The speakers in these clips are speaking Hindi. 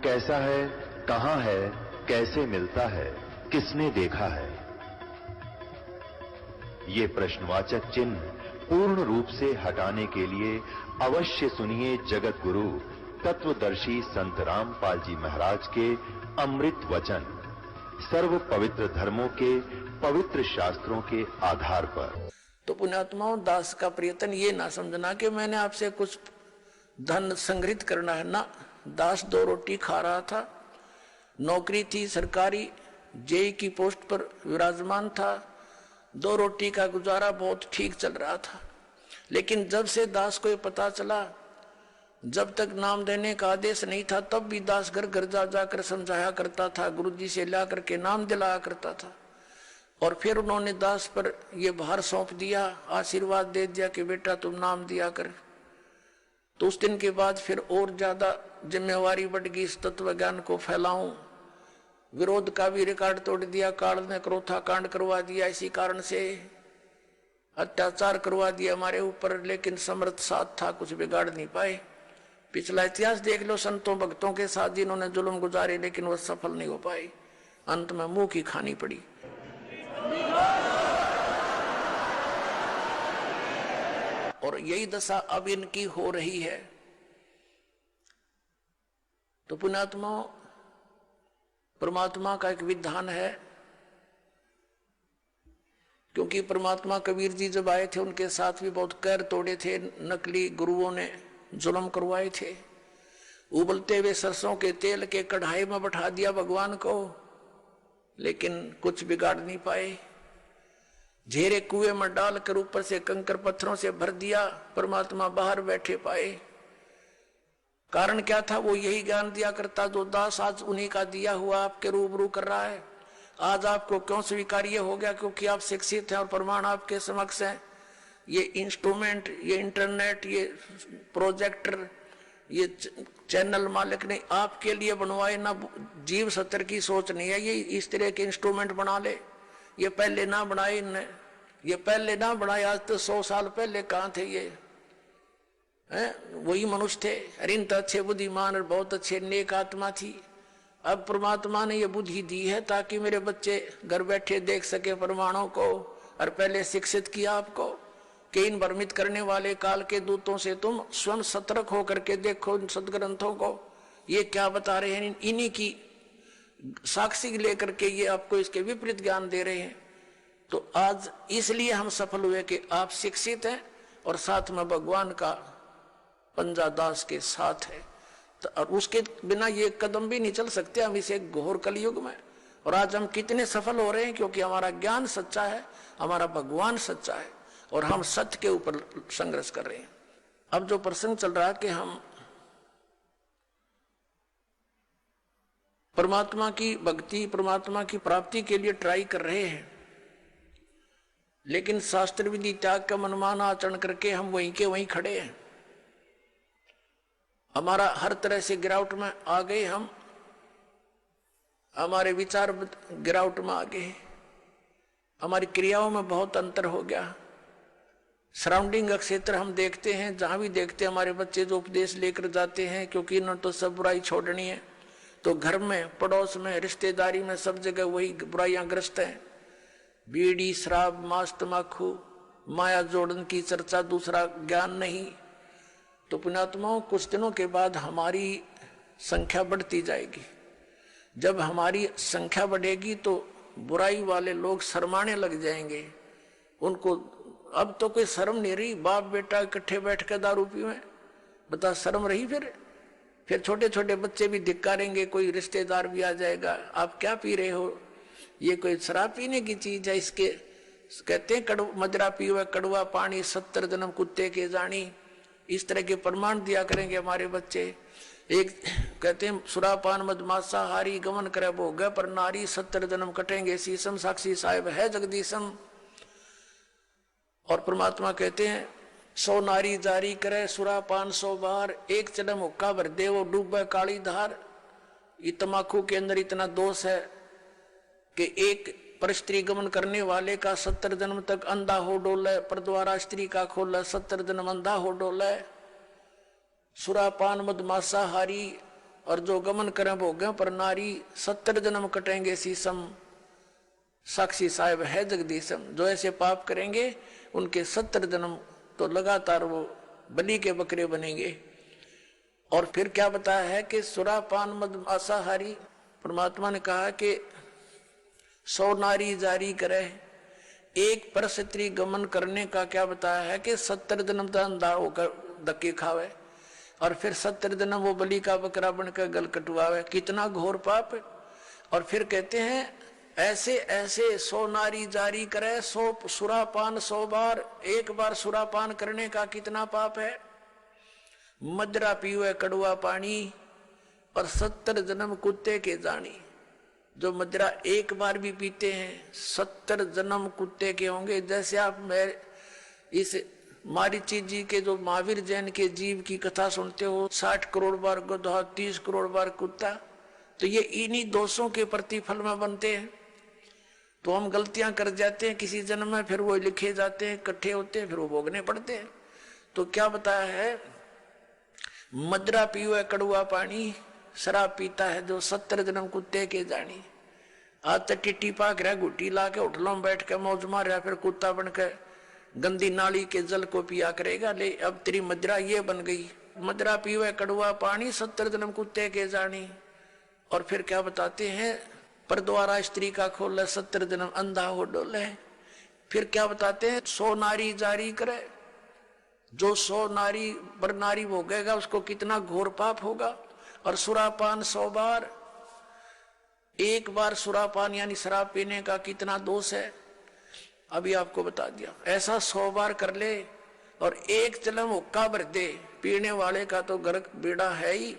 कैसा है, कहां है, कैसे मिलता है, किसने देखा है? ये प्रश्नवाचक चिन्ह पूर्ण रूप से हटाने के लिए अवश्य सुनिए जगत गुरु तत्वदर्शी संत रामपाल जी महाराज के अमृत वचन, सर्व पवित्र धर्मों के पवित्र शास्त्रों के आधार पर। तो पुण्यात्माओं, दास का प्रयत्न ये ना समझना कि मैंने आपसे कुछ धन संग्रहित करना है ना। दास 2 रोटी खा रहा था, नौकरी थी सरकारी, जेई की पोस्ट पर विराजमान था, 2 रोटी का गुजारा बहुत ठीक चल रहा था। लेकिन जब से दास को ये पता चला, जब तक नाम देने का आदेश नहीं था तब भी दास घर घर जा जाकर समझाया करता था, गुरुजी से ला करके नाम दिलाया करता था। और फिर उन्होंने दास पर यह भार सौंप दिया, आशीर्वाद दे दिया कि बेटा तुम नाम दिया कर। तो उस दिन के बाद फिर और ज्यादा जिम्मेवारी बढ़ गई, इस तत्व ज्ञान को फैलाऊं। विरोध का भी रिकॉर्ड तोड़ दिया, काल ने क्रोथा कांड करवा दिया, इसी कारण से अत्याचार करवा दिया हमारे ऊपर, लेकिन समर्थ साथ था, कुछ बिगाड़ नहीं पाए। पिछला इतिहास देख लो, संतों भक्तों के साथ जिन्होंने जुल्म गुजारे लेकिन वह सफल नहीं हो पाए, अंत में मुंह की खानी पड़ी। और यही दशा अब इनकी हो रही है। तो पुण्यात्मा, परमात्मा का एक विधान है, क्योंकि परमात्मा कबीर जी जब आए थे उनके साथ भी बहुत कहर तोड़े थे, नकली गुरुओं ने जुल्म करवाए थे। उबलते हुए सरसों के तेल के कढ़ाई में बैठा दिया भगवान को, लेकिन कुछ बिगाड़ नहीं पाए। झेरे कुएं में डालकर ऊपर से कंकर पत्थरों से भर दिया, परमात्मा बाहर बैठे पाए। कारण क्या था? वो यही ज्ञान दिया करता जो दास आज उन्हीं का दिया हुआ आपके रूबरू कर रहा है। आज आपको क्यों स्वीकार्य हो गया? क्योंकि आप शिक्षित हैं और प्रमाण आपके समक्ष हैं। ये इंस्ट्रूमेंट, ये इंटरनेट, ये प्रोजेक्टर, ये चैनल मालिक ने आपके लिए बनवाए ना। जीव सत्तर की सोच नहीं है ये इस तरह के इंस्ट्रूमेंट बना ले। ये पहले ना बनाए इनने, ये पहले ना बनाए। आज तो 100 साल पहले कहाँ थे ये? वही मनुष्य थे। अरे इन तो अच्छे बुद्धिमान और बहुत अच्छे नेक आत्मा थी। अब परमात्मा ने ये बुद्धि दी है ताकि मेरे बच्चे घर बैठे देख सके प्रमाणों को, और पहले शिक्षित किया आपको कि इन भ्रमित करने वाले काल के दूतों से तुम स्वयं सतर्क होकर के देखो इन सदग्रंथों को, ये क्या बता रहे हैं। इन्हीं की साक्षी लेकर के ये आपको इसके विपरीत ज्ञान दे रहे हैं। तो आज इसलिए हम सफल हुए कि आप शिक्षित हैं और साथ में भगवान का पंजा दास के साथ है। तो और उसके बिना ये कदम भी नहीं चल सकते हम इसे घोर कलयुग में। और आज हम कितने सफल हो रहे हैं? क्योंकि हमारा ज्ञान सच्चा है, हमारा भगवान सच्चा है और हम सत्य के ऊपर संघर्ष कर रहे हैं। अब जो प्रसंग चल रहा है कि हम परमात्मा की भक्ति, परमात्मा की प्राप्ति के लिए ट्राई कर रहे हैं, लेकिन शास्त्र विधि त्याग का मनमाना आचरण करके हम वहीं के वहीं खड़े हैं। हमारा हर तरह से गिरावट में आ गए, हम हमारे विचार गिरावट में आ गए, हमारी क्रियाओं में बहुत अंतर हो गया। सराउंडिंग क्षेत्र हम देखते हैं, जहां भी देखते हैं हमारे बच्चे जो उपदेश लेकर जाते हैं, क्योंकि इन्होंने तो सब बुराई छोड़नी है। तो घर में, पड़ोस में, रिश्तेदारी में, सब जगह वही बुराइयां ग्रस्त हैं। बीड़ी, शराब, मांस, तमाकू, माया जोड़न की चर्चा, दूसरा ज्ञान नहीं। तो पुण्यात्माओं, कुछ दिनों के बाद हमारी संख्या बढ़ती जाएगी। जब हमारी संख्या बढ़ेगी तो बुराई वाले लोग शर्माने लग जाएंगे। उनको अब तो कोई शर्म नहीं रही। बाप बेटा इकट्ठे बैठ कर दारू पीवे, बता शर्म रही? फिर छोटे छोटे बच्चे भी धिक्कारेंगे, कोई रिश्तेदार भी आ जाएगा, आप क्या पी रहे हो? ये कोई शराब पीने की चीज है? इसके कहते हैं मदरा पीवे कड़वा पानी, 70 जन्म कुत्ते के जानी। इस तरह के प्रमाण दिया करेंगे हमारे बच्चे। एक कहते हैं सुरापान मदमासा हारी, गमन करे भोग पर नारी, 70 जन्म कटेंगे शीशम, साक्षी साहिब है जगदीशम। और परमात्मा कहते हैं 100 नारी जारी करे सुरापान 100 बार, एक जन्म हुक्का भर दे वो डूबे काली धार। ये तमाकू के अंदर इतना दोष है कि एक पर स्त्री गमन करने वाले का 70 जन्म तक अंधा हो डोले, पर द्वारा स्त्री का खोले 70 जन्म अंधा हो डोले। सुरापान मदमासा हारी, और जो गमन करें भोगें पर नारी 70 जन्म कटेंगे शीशम साक्षी साहेब है जगदीशम। जो ऐसे पाप करेंगे उनके 70 जन्म तो लगातार वो बलि के बकरे बनेंगे। और फिर क्या बताया है कि सुरापान मद मांसाहारी, परमात्मा ने कहा कि 100 नारी जारी करे, एक पर स्त्री गमन करने का क्या बताया है कि 70 जन्म तक अंधा होकर धक्के खावे और फिर 70 जन्म वो बलि का बकरा बनकर गल कटवावे। कितना घोर पाप है। और फिर कहते हैं ऐसे ऐसे 100 नारी जारी करे, 100 सुरापान 100 बार, एक बार सुरापान करने का कितना पाप है। मदरा पीवे कड़वा पानी और 70 जन्म कुत्ते के जानी। जो मदरा एक बार भी पीते हैं 70 जन्म कुत्ते के होंगे। जैसे आप मैं इस मारीची जी के जो महावीर जैन के जीव की कथा सुनते हो, 60 करोड़ बार गधा, 30 करोड़ बार कुत्ता, तो ये इन्हीं दोषों के प्रतिफल में बनते हैं। तो हम गलतियां कर जाते हैं किसी जन्म में, फिर वो लिखे जाते हैं, इकट्ठे होते हैं, फिर वो भोगने पड़ते हैं। तो क्या बताया है, मदरा पीवे कड़वा पानी, शराब पीता है जो 70 जन्म कुत्ते के जानी। आज तक टिट्टी पाक रहा, गुट्टी ला के होटलों में बैठ के मौज मार रहा, फिर कुत्ता बनकर गंदी नाली के जल को पिया करेगा। ले अब तेरी मदरा ये बन गई, मदरा पीवे कड़वा पानी 70 जन्म कुत्ते के जानी। और फिर क्या बताते हैं, पर द्वारा स्त्री का खोले 70 जन्म अंधा हो डोले। फिर क्या बताते हैं, 100 नारी जारी करे, जो 100 नारी पर नारी भोगेगा उसको कितना घोर पाप होगा। और सुरापान 100 बार, एक बार सुरापान यानी शराब पीने का कितना दोष है, अभी आपको बता दिया। ऐसा 100 बार कर ले और एक चलम हुक्का भर दे, पीने वाले का तो गर्क बेड़ा है ही,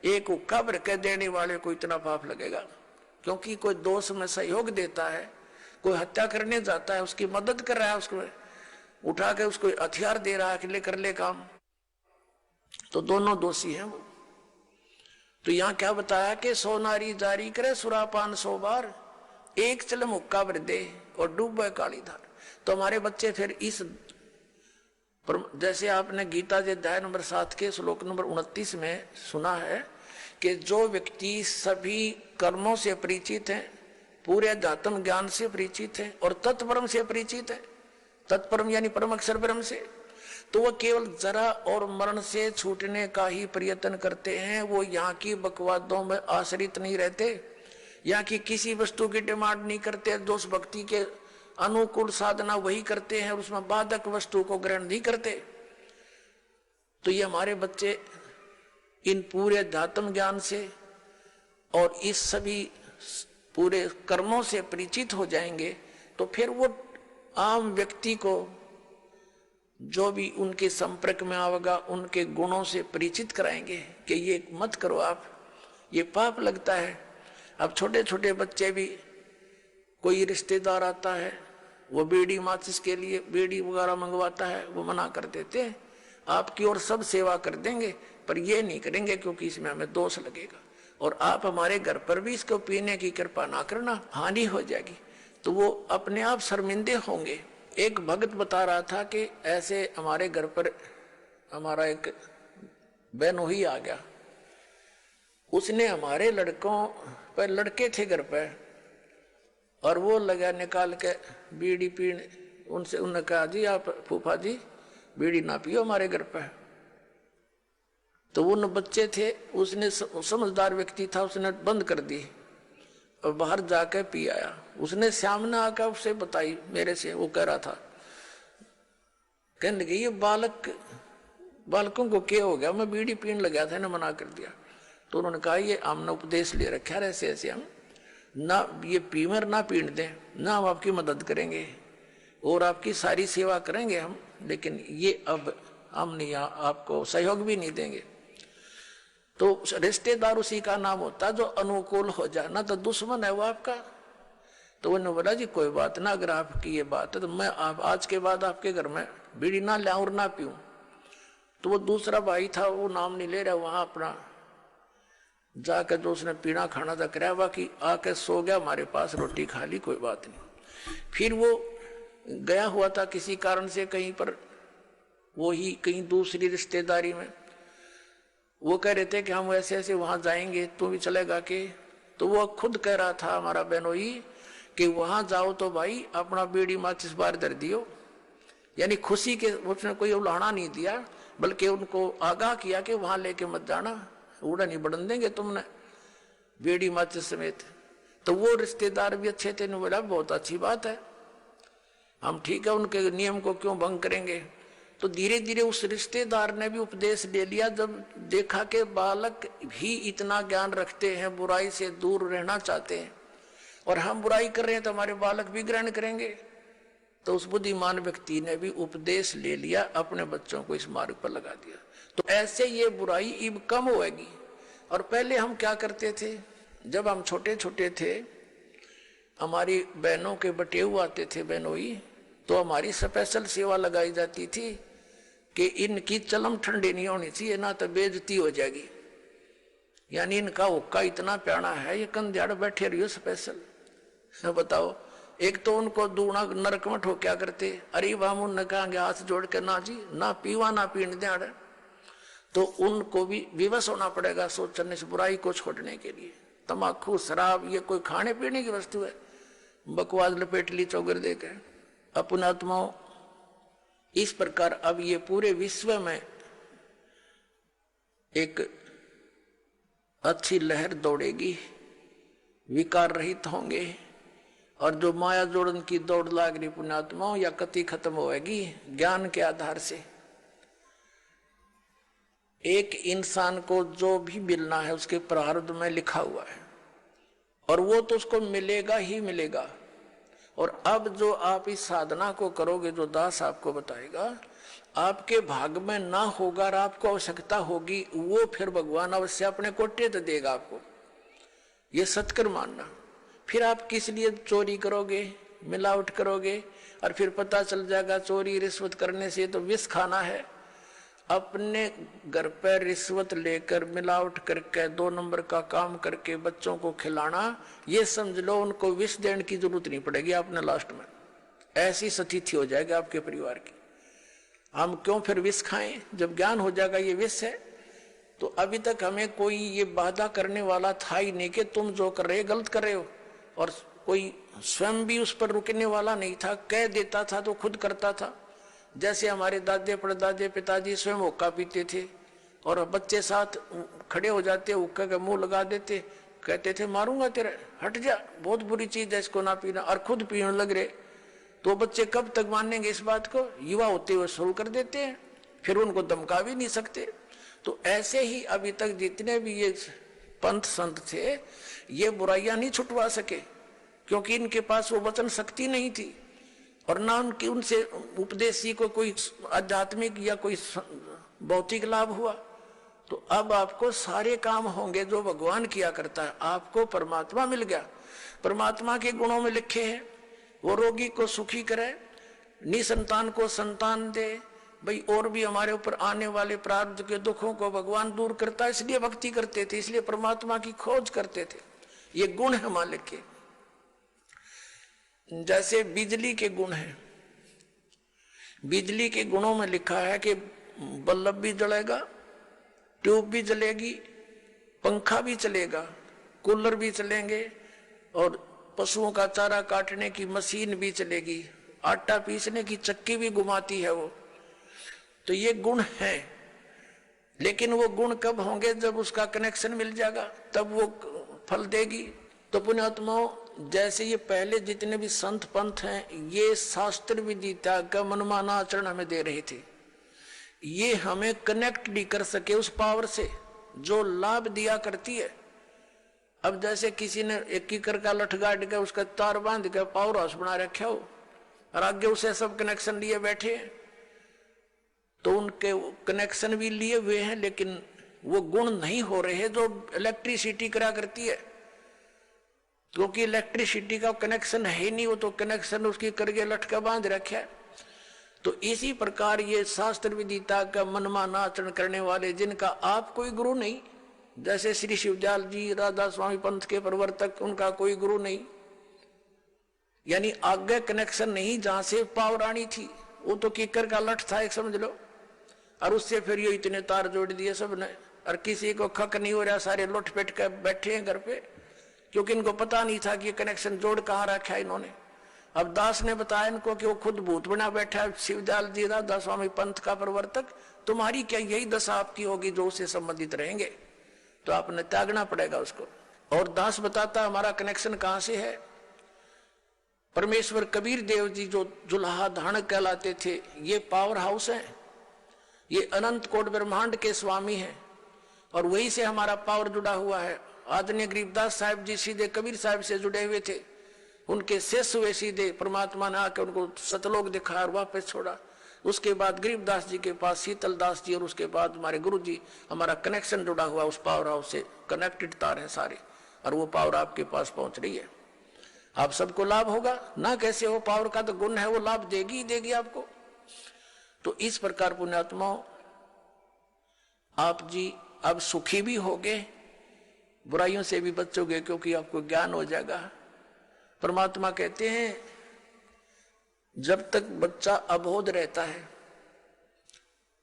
एक हुक्का भर के देने वाले को इतना पाप लगेगा। क्योंकि कोई दोष में सहयोग देता है, कोई हत्या करने जाता है, उसकी मदद कर रहा है, उसको उठा के उसको हथियार दे रहा है कि ले कर ले काम, तो दोनों दोषी हैं वो। तो यहाँ क्या बताया कि 100 नारी जारी करे, सुरापान 100 बार, एक चलम हुक्का भर दे और डूबे काली धार। तो हमारे बच्चे फिर इस जैसे आपने गीता जी अध्याय नंबर 7 के श्लोक नंबर 29 में सुना है कि जो व्यक्ति सभी कर्मों से परिचित है, पूरे अध्यात्म ज्ञान से परिचित है और तत्परम से परिचित है, तत्परम यानी परम अक्षर ब्रह्म से, तो वह केवल जरा और मरण से छूटने का ही प्रयत्न करते हैं। वो यहाँ की बकवादों में आश्रित नहीं रहते, यहाँ की किसी वस्तु की डिमांड नहीं करते, दोष भक्ति के अनुकूल साधना वही करते हैं, उसमें बाधक वस्तु को ग्रहण नहीं करते। तो ये हमारे बच्चे इन पूरे अध्यात्म ज्ञान से और इस सभी पूरे कर्मों से परिचित हो जाएंगे, तो फिर वो आम व्यक्ति को जो भी उनके संपर्क में आवेगा उनके गुणों से परिचित कराएंगे कि ये मत करो आप, ये पाप लगता है। अब छोटे छोटे बच्चे भी, कोई रिश्तेदार आता है, वो बीड़ी माचिस के लिए बीड़ी वगैरह मंगवाता है, वो मना कर देते हैं, आपकी और सब सेवा कर देंगे पर ये नहीं करेंगे क्योंकि इसमें हमें दोष लगेगा, और आप हमारे घर पर भी इसको पीने की कृपा ना करना, हानि हो जाएगी। तो वो अपने आप शर्मिंदे होंगे। एक भक्त बता रहा था कि ऐसे हमारे घर पर हमारा एक बहनोई आ गया, उसने हमारे लड़कों पर, लड़के थे घर पर, और वो लगा निकाल के बीड़ी पीने, उनसे उन्होंने कहा जी आप फूफा जी बीड़ी ना पियो हमारे घर पर। तो वो न बच्चे थे, उसने समझदार व्यक्ति था, उसने बंद कर दी और बाहर जाकर पी आया। उसने सामने आकर उससे बताई मेरे से, वो कह रहा था, कहने लगे ये बालकों को क्या हो गया, मैं बीड़ी पीने लगा था, ना मना कर दिया। तो उन्होंने कहा ये हमने उपदेश ले रखा है, ऐसे ऐसे हम ना ये पीमर ना पीने दें, ना हम आपकी मदद करेंगे और आपकी सारी सेवा करेंगे हम, लेकिन ये अब हम नहीं, आपको सहयोग भी नहीं देंगे। तो रिश्तेदार उसी का नाम होता है जो अनुकूल हो जाए, ना तो दुश्मन है वो आपका। तो उन्होंने बोला जी कोई बात ना, अगर आपकी ये बात है तो मैं आज के बाद आपके घर में बीड़ी ना लाऊं और ना पीऊं। तो वो दूसरा भाई था, वो नाम नहीं ले रहा, वहां अपना जाकर जो उसने पीना खाना था कराया, बाकी आके सो गया हमारे पास, रोटी खा ली, कोई बात नहीं। फिर वो गया हुआ था किसी कारण से कहीं पर, वो ही कहीं दूसरी रिश्तेदारी में, वो कह रहे थे कि हम ऐसे ऐसे वहां जाएंगे, तू भी चलेगा के? तो वो खुद कह रहा था हमारा बहनोई कि वहां जाओ तो भाई अपना बीड़ी माचिस बाहर धर दियो। यानी खुशी के उसने कोई उलाहना नहीं दिया, बल्कि उनको आगाह किया कि वहां लेके मत जाना, उड़ा नहीं बढ़न देंगे तुमने बीड़ी माचिस समेत। तो वो रिश्तेदार भी अच्छे थे, बोला बहुत अच्छी बात है, हम ठीक है, उनके नियम को क्यों भंग करेंगे। तो धीरे धीरे उस रिश्तेदार ने भी उपदेश ले लिया। जब देखा कि बालक भी इतना ज्ञान रखते हैं, बुराई से दूर रहना चाहते हैं, और हम बुराई कर रहे हैं तो हमारे बालक भी ग्रहण करेंगे, तो उस बुद्धिमान व्यक्ति ने भी उपदेश ले लिया, अपने बच्चों को इस मार्ग पर लगा दिया। तो ऐसे ये बुराई अब कम होगी। और पहले हम क्या करते थे, जब हम छोटे छोटे थे, हमारी बहनों के बटेऊ आते थे बहनोई, तो हमारी स्पेशल सेवा लगाई जाती थी कि इनकी चलम ठंडी नहीं होनी चाहिए, ना तो बेइज्जती हो जाएगी। यानी इनका हुक्का इतना प्यारा है, ये कंध्याड़ बैठे रहियो स्पेशल। बताओ, एक तो उनको दूना नरक में ठोक्या करते, अरे बामुन ने कहेंगे हाथ जोड़ के, ना जी ना पीवा ना पीण दिहाड़। तो उनको भी विवश होना पड़ेगा सोचने से बुराई को छोड़ने के लिए। तमाकू शराब ये कोई खाने पीने की वस्तु है, बकवास लपेट ली चौगर देकर अपने आत्माओं। इस प्रकार अब ये पूरे विश्व में एक अच्छी लहर दौड़ेगी, विकार रहित होंगे, और जो माया जोड़न की दौड़ लाग रही पुण्यात्माओं या कति खत्म होएगी ज्ञान के आधार से। एक इंसान को जो भी मिलना है उसके प्रारब्ध में लिखा हुआ है, और वो तो उसको मिलेगा ही मिलेगा। और अब जो आप इस साधना को करोगे, जो दास आपको बताएगा, आपके भाग में ना होगा और आपको आवश्यकता होगी, वो फिर भगवान अवश्य अपने कोटे तो देगा आपको, ये सत्कर मानना। फिर आप किस लिए चोरी करोगे, मिलावट करोगे, और फिर पता चल जाएगा चोरी रिश्वत करने से तो विष खाना है। अपने घर पर रिश्वत लेकर मिलावट करके 2 नंबर का काम करके बच्चों को खिलाना, ये समझ लो उनको विष देने की जरूरत नहीं पड़ेगी आपने लास्ट में। ऐसी स्थिति हो जाएगी आपके परिवार की। हम क्यों फिर विष खाएं जब ज्ञान हो जाएगा ये विष है। तो अभी तक हमें कोई ये बाधा करने वाला था ही नहीं कि तुम जो कर रहे हो गलत कर रहे हो, और कोई स्वयं भी उस पर रुकने वाला नहीं था। कह देता था तो खुद करता था। जैसे हमारे दादे परदादे पिताजी स्वयं हुक्का पीते थे, और बच्चे साथ खड़े हो जाते, हुक्का का मुंह लगा देते, कहते थे मारूंगा तेरे, हट जा, बहुत बुरी चीज है इसको ना पीना, और खुद पीने लग रहे। तो बच्चे कब तक मानेंगे इस बात को, युवा होते हुए शुरू कर देते हैं, फिर उनको धमका भी नहीं सकते। तो ऐसे ही अभी तक जितने भी ये पंथ संत थे, ये बुराइयां नहीं छुटवा सके, क्योंकि इनके पास वो वचन शक्ति नहीं थी, और ना उनकी उनसे उपदेशी को कोई आध्यात्मिक या कोई भौतिक लाभ हुआ। तो अब आपको सारे काम होंगे जो भगवान किया करता है। आपको परमात्मा मिल गया, परमात्मा के गुणों में लिखे हैं, वो रोगी को सुखी करे, निसंतान को संतान दे। भाई और भी हमारे ऊपर आने वाले प्रारब्ध के दुखों को भगवान दूर करता है, इसलिए भक्ति करते थे, इसलिए परमात्मा की खोज करते थे। ये गुण है मालिक के। जैसे बिजली के गुण हैं, बिजली के गुणों में लिखा है कि बल्ब भी जलेगा, ट्यूब भी जलेगी, पंखा भी चलेगा, कूलर भी चलेंगे, और पशुओं का चारा काटने की मशीन भी चलेगी, आटा पीसने की चक्की भी घुमाती है वो। तो ये गुण है, लेकिन वो गुण कब होंगे, जब उसका कनेक्शन मिल जाएगा, तब वो फल देगी। तो पुण्यात्माओं, जैसे ये पहले जितने भी संत पंथ हैं, ये शास्त्र विदिता का मनमाना आचरण हमें दे रहे थे। ये हमें कनेक्ट नहीं कर सके उस पावर से जो लाभ दिया करती है। अब जैसे किसी ने 1 एकड़ का लठ गाड़ के उसका तार बांध के पावर हाउस बना रखा हो, और आगे उसे सब कनेक्शन लिए बैठे हैं, तो उनके कनेक्शन भी लिए हुए हैं, लेकिन वो गुण नहीं हो रहे जो इलेक्ट्रिसिटी करा करती है, क्योंकि इलेक्ट्रिसिटी का कनेक्शन है नहीं, वो तो कनेक्शन उसकी करके लटका बांध रखा है। तो इसी प्रकार ये शास्त्र विदिता का मनमाना आचरण करने वाले, जिनका आप कोई गुरु नहीं, जैसे श्री शिवदयाल जी राधा स्वामी पंथ के प्रवर्तक, उनका कोई गुरु नहीं, यानी आगे कनेक्शन नहीं जहां से पावर आनी थी, वो तो कीकर का लठ था एक, समझ लो, और उससे फिर ये इतने तार जोड़ दिए सबने, और किसी को खक नहीं हो रहा, सारे लुट पेट कर बैठे हैं घर पे, क्योंकि इनको पता नहीं था कि ये कनेक्शन जोड़ कहाँ रखा है इन्होंने। अब दास ने बताया इनको कि वो खुद भूत बना बैठा है, शिवदयाल जी दास स्वामी पंथ का प्रवर्तक, तुम्हारी क्या यही दशा आपकी होगी जो उससे संबंधित रहेंगे, तो आपने त्यागना पड़ेगा उसको। और दास बताता हमारा कनेक्शन कहां से है। परमेश्वर कबीर देव जी जो जुलाहा धानक कहलाते थे, ये पावर हाउस है, ये अनंत कोट ब्रह्मांड के स्वामी हैं, और वहीं से हमारा पावर जुड़ा हुआ है। आदरणीय गरीबदास साहब जी सीधे कबीर साहब से जुड़े हुए थे, उनके शिष्य हुए सीधे, परमात्मा ने आकर उनको सतलोक दिखाया और वापस छोड़ा। उसके बाद गरीबदास जी के पास शीतल दास जी, और उसके बाद हमारे गुरु जी, हमारा कनेक्शन जुड़ा हुआ उस पावर हाउस से, कनेक्टेड तार है सारे, और वो पावर आपके पास पहुंच रही है। आप सबको लाभ होगा ना, कैसे हो, पावर का तो गुण है, वो लाभ देगी ही देगी आपको। तो इस प्रकार पुण्यात्माओं, आप जी अब सुखी भी होगे, बुराइयों से भी बचोगे, क्योंकि आपको ज्ञान हो जाएगा। परमात्मा कहते हैं जब तक बच्चा अबोध रहता है,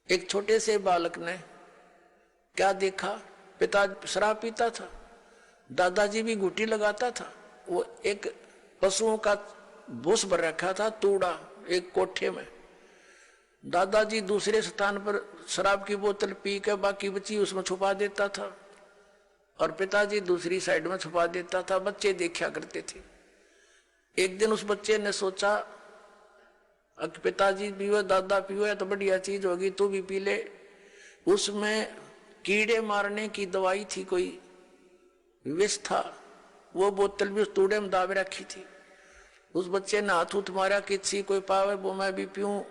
एक छोटे से बालक ने क्या देखा, पिता शराब पीता था, दादाजी भी घुटी लगाता था, वो एक पशुओं का भूस भर रखा था तूड़ा एक कोठे में, दादाजी दूसरे स्थान पर शराब की बोतल पी के बाकी बची उसमें छुपा देता था, और पिताजी दूसरी साइड में छुपा देता था, बच्चे देखा करते थे। एक दिन उस बच्चे ने सोचा पिताजी पीवे दादा पीवे तो बढ़िया चीज होगी, तू भी पी ले। उसमें कीड़े मारने की दवाई थी, कोई विष था, वो बोतल भी उस तूड़े में दाबे रखी थी। उस बच्चे ने हाथ उठ मारा कि छी कोई पावे वो मैं भी पीऊं।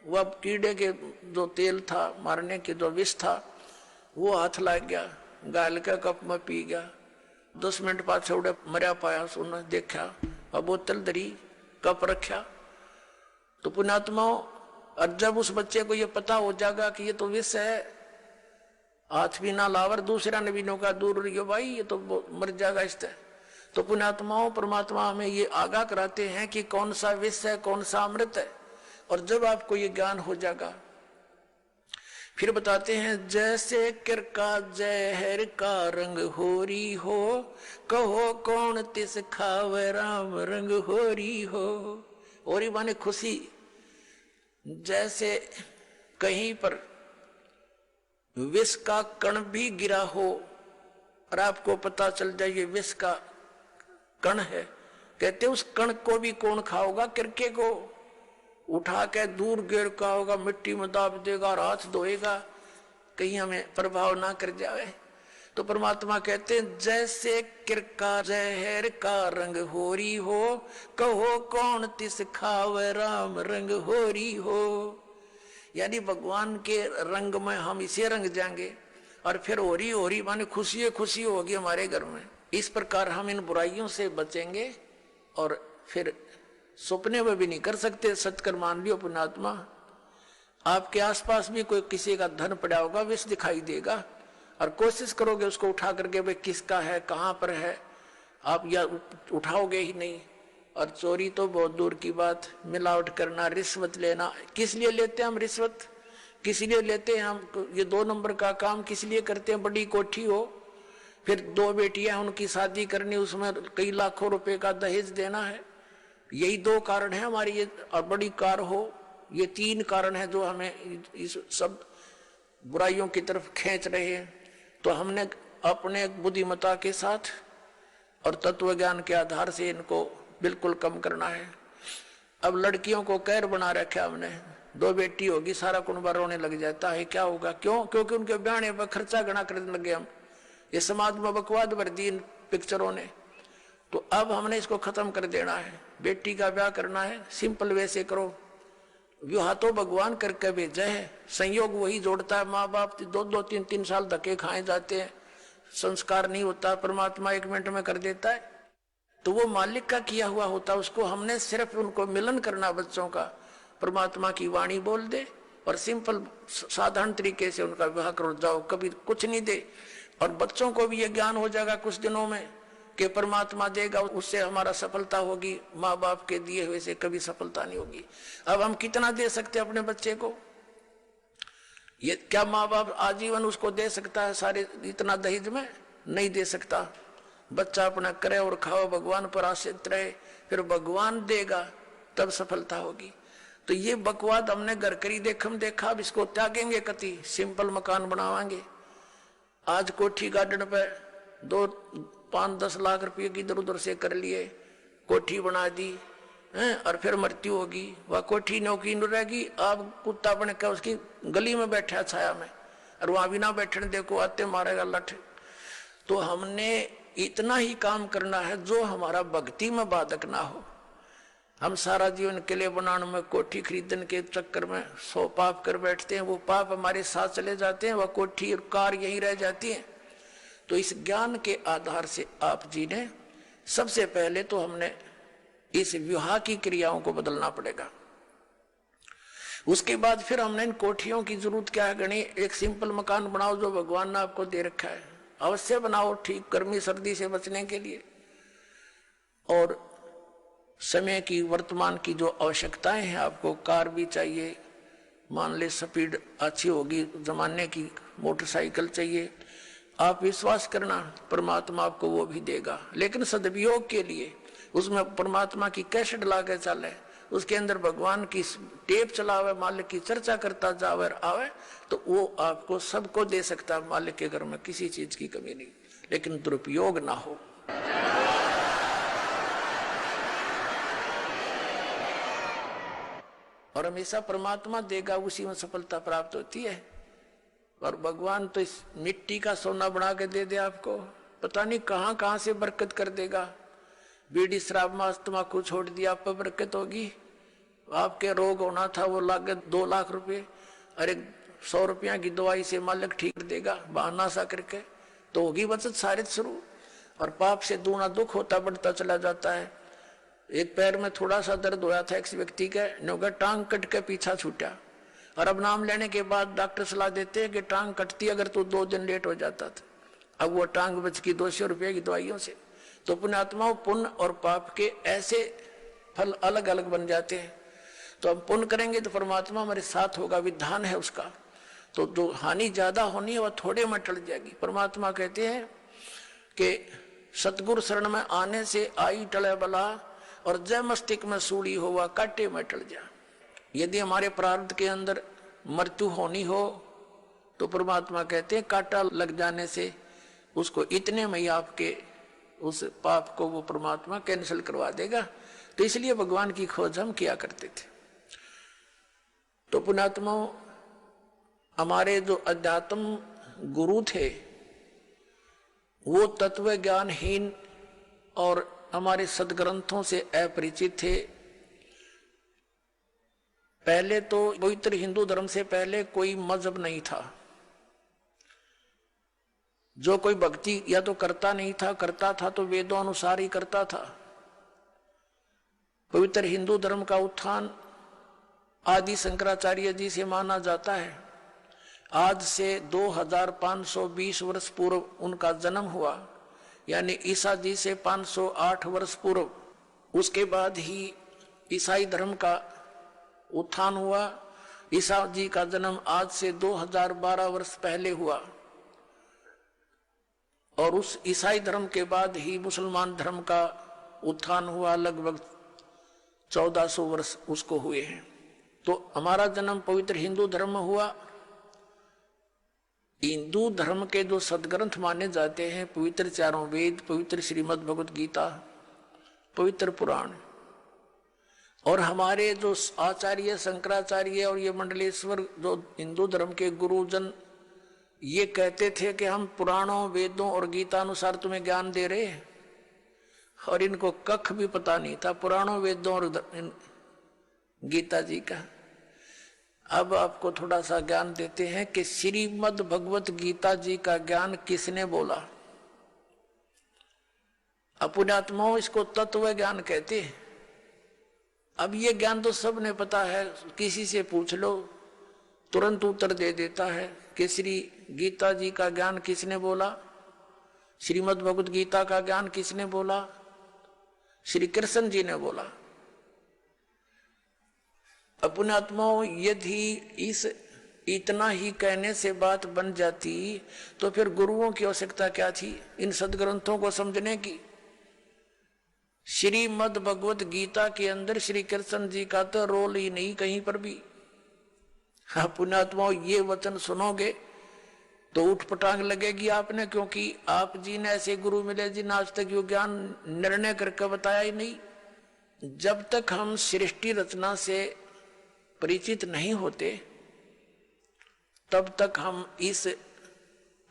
वह कीड़े के जो तेल था मारने के जो विष था वो हाथ लग गया, गाल के कप में पी गया। 10 मिनट बाद छोड़े मरिया पाया, उन्होंने देखा अब बोतल धरी कप रखा। तो पुण्यात्माओं, और जब उस बच्चे को ये पता हो जाएगा कि ये तो विष है, हाथ भी ना लावर, दूसरा नबीनों का दूर रहियो भाई, ये तो मर जाएगा इससे। तो पुण्यात्माओं, परमात्मा हमें ये आगाह कराते हैं कि कौन सा विष है कौन सा अमृत है। और जब आपको ये ज्ञान हो जाएगा, फिर बताते हैं जैसे किरका जहर का रंग होरी हो, कहो कौन तिस खावे राम रंग होरी हो। होरी माने खुशी। जैसे कहीं पर विष का कण भी गिरा हो और आपको पता चल जाए ये विष का कण है, कहते उस कण को भी कौन खाओगा, किरके को उठा के दूर गिर का होगा, मिट्टी में दाब देगा और हाथ धोएगा, कहीं हमें प्रभाव ना कर जाए। तो परमात्मा कहते हैं जैसे किरका जहर का रंग होरी हो, कहो कौन तिस खावे राम रंग होरी हो। यानी भगवान के रंग में हम इसे रंग जाएंगे, और फिर होरी होरी माने खुशी खुशी होगी हमारे घर में। इस प्रकार हम इन बुराइयों से बचेंगे, और फिर सपने में भी नहीं कर सकते। सत्कर मान लियो पुण्यात्मा, आपके आसपास भी कोई किसी का धन पड़ा होगा, विष दिखाई देगा, और कोशिश करोगे उसको उठा करके भाई किसका है कहाँ पर है, आप या उठाओगे ही नहीं। और चोरी तो बहुत दूर की बात, मिलावट करना, रिश्वत लेना, किस लिए लेते हैं हम रिश्वत, किस लिए लेते हैं हम ये 2 नंबर का काम किस लिए करते हैं। बड़ी कोठी हो, फिर 2 बेटियां उनकी शादी करनी, उसमें कई लाखों रुपए का दहेज देना है, यही 2 कारण है हमारी। ये और बड़ी कार हो, ये 3 कारण है जो हमें इस सब बुराइयों की तरफ खींच रहे हैं। तो हमने अपने बुद्धिमत्ता के साथ और तत्व ज्ञान के आधार से इनको बिल्कुल कम करना है। अब लड़कियों को कैर बना रखा हमने, 2 बेटी होगी, सारा कुनबा रोने लग जाता है, क्या होगा, क्यों, क्योंकि उनके ब्याह पर खर्चा गणा करने लगे हम। ये समाज में बकवाद भर दी इन पिक्चरों ने। तो अब हमने इसको खत्म कर देना है। बेटी का ब्याह करना है, सिंपल वैसे करो, विवाह तो भगवान करके भेजा है, संयोग वही जोड़ता है। माँ बाप 2-2, 3-3 साल धक्के खाए जाते हैं, संस्कार नहीं होता, परमात्मा 1 मिनट में कर देता है। तो वो मालिक का किया हुआ होता, उसको हमने सिर्फ उनको मिलन करना बच्चों का, परमात्मा की वाणी बोल दे और सिंपल साधारण तरीके से उनका विवाह करो, जाओ, कभी कुछ नहीं दे। और बच्चों को भी ये ज्ञान हो जाएगा कुछ दिनों में कि परमात्मा देगा, उससे हमारा सफलता होगी, माँ बाप के दिए हुए से कभी सफलता नहीं होगी। अब हम कितना दे सकते अपने बच्चे को, ये क्या माँ बाप आजीवन उसको दे सकता है सारे इतना दहेज में? नहीं दे सकता। बच्चा अपना करे और खाओ, भगवान पर आश्रित रहे, फिर भगवान देगा तब सफलता होगी। तो ये बकवाद हमने घर करी देखम देखा, अब इसको त्यागेंगे कति, सिंपल मकान बनावांगे। आज कोठी गार्डन पे 2-5-10 लाख रुपये की इधर उधर से कर लिए, कोठी बना दी हैं, और फिर मृत्यु होगी, वह कोठी नौकी न रहेगी। आप कुत्ता बन के उसकी गली में बैठा छाया में, और वहां भी ना बैठने देखो, आते मारेगा लठ। तो हमने इतना ही काम करना है जो हमारा भक्ति में बाधक ना हो। हम सारा जीवन किले बनाने में, कोठी खरीदने के चक्कर में 100 पाप कर बैठते हैं, वो पाप हमारे साथ चले जाते हैं, वह कोठी और कार यहीं रह जाती है। तो इस ज्ञान के आधार से आप जी ने सबसे पहले तो हमने इस विवाह की क्रियाओं को बदलना पड़ेगा। उसके बाद फिर हमने इन कोठियों की जरूरत क्या है गणी? एक सिंपल मकान बनाओ जो भगवान ने आपको दे रखा है, अवश्य बनाओ, ठीक गर्मी सर्दी से बचने के लिए। और समय की, वर्तमान की जो आवश्यकताएं हैं, आपको कार भी चाहिए, मान ले स्पीड अच्छी होगी जमाने की, मोटरसाइकिल चाहिए। आप विश्वास करना परमात्मा आपको वो भी देगा, लेकिन सदुपयोग के लिए उसमें परमात्मा की कैसेट ला के चले, उसके अंदर भगवान की टेप चलावे, मालिक की चर्चा करता जावे और आवे, तो वो आपको सबको दे सकता है। मालिक के घर में किसी चीज की कमी नहीं, लेकिन दुरुपयोग ना हो। और हमेशा परमात्मा देगा, उसी में सफलता प्राप्त होती है। और भगवान तो इस मिट्टी का सोना बना के दे दे आपको, पता नहीं कहां कहां से बरकत कर देगा। बीड़ी शराब मांस तम्बाकू छोड़ दिया, आप पर बरकत होगी। आपके रोग होना था वो लागत 2 लाख रुपए, अरे 100 रुपया की दवाई से मालिक ठीक कर देगा, बहाना सा करके, तो होगी बचत सारे शुरू। और पाप से दूना दुख होता बढ़ता चला जाता है। एक पैर में थोड़ा सा दर्द होया था एक व्यक्ति के, नौका टांग कट के पीछा छूटा, और अब नाम लेने के बाद डॉक्टर सलाह देते हैं कि टांग कटती अगर तो 2 दिन लेट हो जाता था। अब वो टांग बच की 200 रुपये की दवाइयों से। तो पुण्यात्माओं, पुण्य और पाप के ऐसे फल अलग अलग बन जाते हैं। तो हम पुण्य करेंगे तो परमात्मा हमारे साथ होगा, विधान है उसका। तो जो हानि ज्यादा होनी है वह थोड़े में टल जाएगी। परमात्मा कहते हैं कि सतगुरु शरण में आने से आई टले बला, और जय मस्तिष्क में सूड़ी हो वह काटे में टल जा। यदि हमारे प्रारब्ध के अंदर मृत्यु होनी हो तो परमात्मा कहते हैं कांटा लग जाने से उसको इतने में ही आपके उस पाप को वो परमात्मा कैंसिल करवा देगा। तो इसलिए भगवान की खोज हम किया करते थे। तो पुण्यात्माओं, हमारे जो अध्यात्म गुरु थे वो तत्व ज्ञानहीन और हमारे सदग्रंथों से अपरिचित थे। पहले तो पवित्र हिंदू धर्म से पहले कोई मजहब नहीं था। जो कोई भक्ति या तो करता नहीं था, करता था तो वेदों अनुसार ही करता था। पवित्र हिंदू धर्म का उत्थान आदि शंकराचार्य जी से माना जाता है। आज से 2520 वर्ष पूर्व उनका जन्म हुआ, यानी ईसा जी से 508 वर्ष पूर्व। उसके बाद ही ईसाई धर्म का उत्थान हुआ। ईसा जी का जन्म आज से 2012 वर्ष पहले हुआ, और उस ईसाई धर्म के बाद ही मुसलमान धर्म का उत्थान हुआ। लगभग 1400 वर्ष उसको हुए हैं। तो हमारा जन्म पवित्र हिंदू धर्म में हुआ। हिंदू धर्म के जो सदग्रंथ माने जाते हैं, पवित्र 4 वेद, पवित्र श्रीमद् भगवत गीता, पवित्र पुराण, और हमारे जो आचार्य शंकराचार्य और ये मंडलेश्वर जो हिंदू धर्म के गुरुजन ये कहते थे कि हम पुराणों, वेदों और गीता अनुसार तुम्हें ज्ञान दे रहे हैं, और इनको कख भी पता नहीं था पुराणों, वेदों और गीता जी का। अब आपको थोड़ा सा ज्ञान देते हैं कि श्रीमद् भगवत गीता जी का ज्ञान किसने बोला। अपुण्यात्माओं, इसको तत्व ज्ञान कहते हैं। अब ये ज्ञान तो सबने पता है, किसी से पूछ लो तुरंत उत्तर दे देता है कि श्री गीता जी का ज्ञान किसने बोला, श्रीमद् भगवत गीता का ज्ञान किसने बोला, श्री कृष्ण जी ने बोला। पुण्यात्माओं, यदि इस इतना ही कहने से बात बन जाती तो फिर गुरुओं की आवश्यकता क्या थी इन सदग्रंथों को समझने की। श्रीमद् भगवत गीता के अंदर श्री कृष्ण जी का तो रोल ही नहीं कहीं पर भी। हाँ पुण्यात्माओं, ये वचन सुनोगे तो उठ पटांग लगेगी आपने, क्योंकि आप जी ने ऐसे गुरु मिले जिन आज तक यो ज्ञान निर्णय करके बताया ही नहीं। जब तक हम सृष्टि रचना से परिचित नहीं होते तब तक हम इस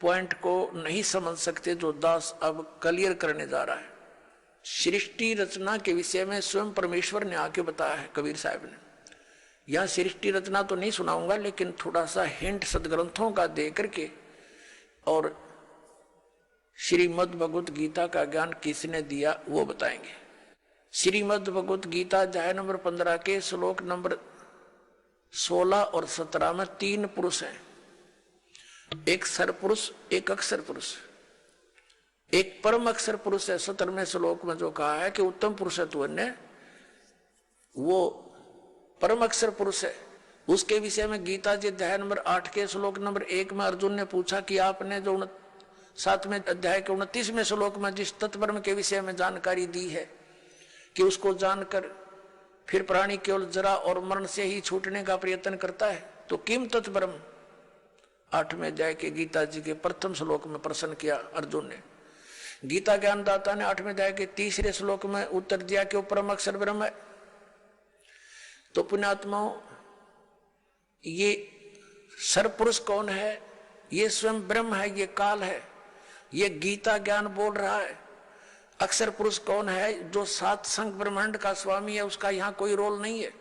पॉइंट को नहीं समझ सकते जो दास अब क्लियर करने जा रहा है। सृष्टि रचना के विषय में स्वयं परमेश्वर ने आके बताया है कबीर साहब ने। यहां सृष्टि रचना तो नहीं सुनाऊंगा, लेकिन थोड़ा सा हिंट सदग्रंथों का दे करके और श्रीमद् भगवत गीता का ज्ञान किसने दिया वो बताएंगे। श्रीमद् भगवत गीता अध्याय नंबर 15 के श्लोक नंबर 16 और 17 में 3 पुरुष हैं, एक सरपुरुष, एक अक्षर पुरुष, एक परम अक्षर पुरुष है। 17वें श्लोक में जो कहा है कि उत्तम पुरुष है तो अन्य वो परम अक्षर पुरुष है, उसके विषय में गीता जी अध्याय नंबर 8 के श्लोक नंबर 1 में अर्जुन ने पूछा कि आपने जो 7वें अध्याय के 29वें श्लोक में जिस तत्ब्रह्म के विषय में जानकारी दी है कि उसको जानकर फिर प्राणी केवल जरा और मरण से ही छूटने का प्रयत्न करता है, तो किम तत्ब्रह्म 8वें अध्याय के गीता जी के प्रथम श्लोक में प्रश्न किया अर्जुन ने। गीता ज्ञानदाता ने 8वें अध्याय के 3रे श्लोक में उत्तर दिया कि वो परम अक्षर ब्रह्म है। तो पुण्यात्माओं, ये सरपुरुष कौन है? ये स्वयं ब्रह्म है, ये काल है, ये गीता ज्ञान बोल रहा है। अक्षर पुरुष कौन है? जो 7 संघ ब्रह्मांड का स्वामी है, उसका यहाँ कोई रोल नहीं है।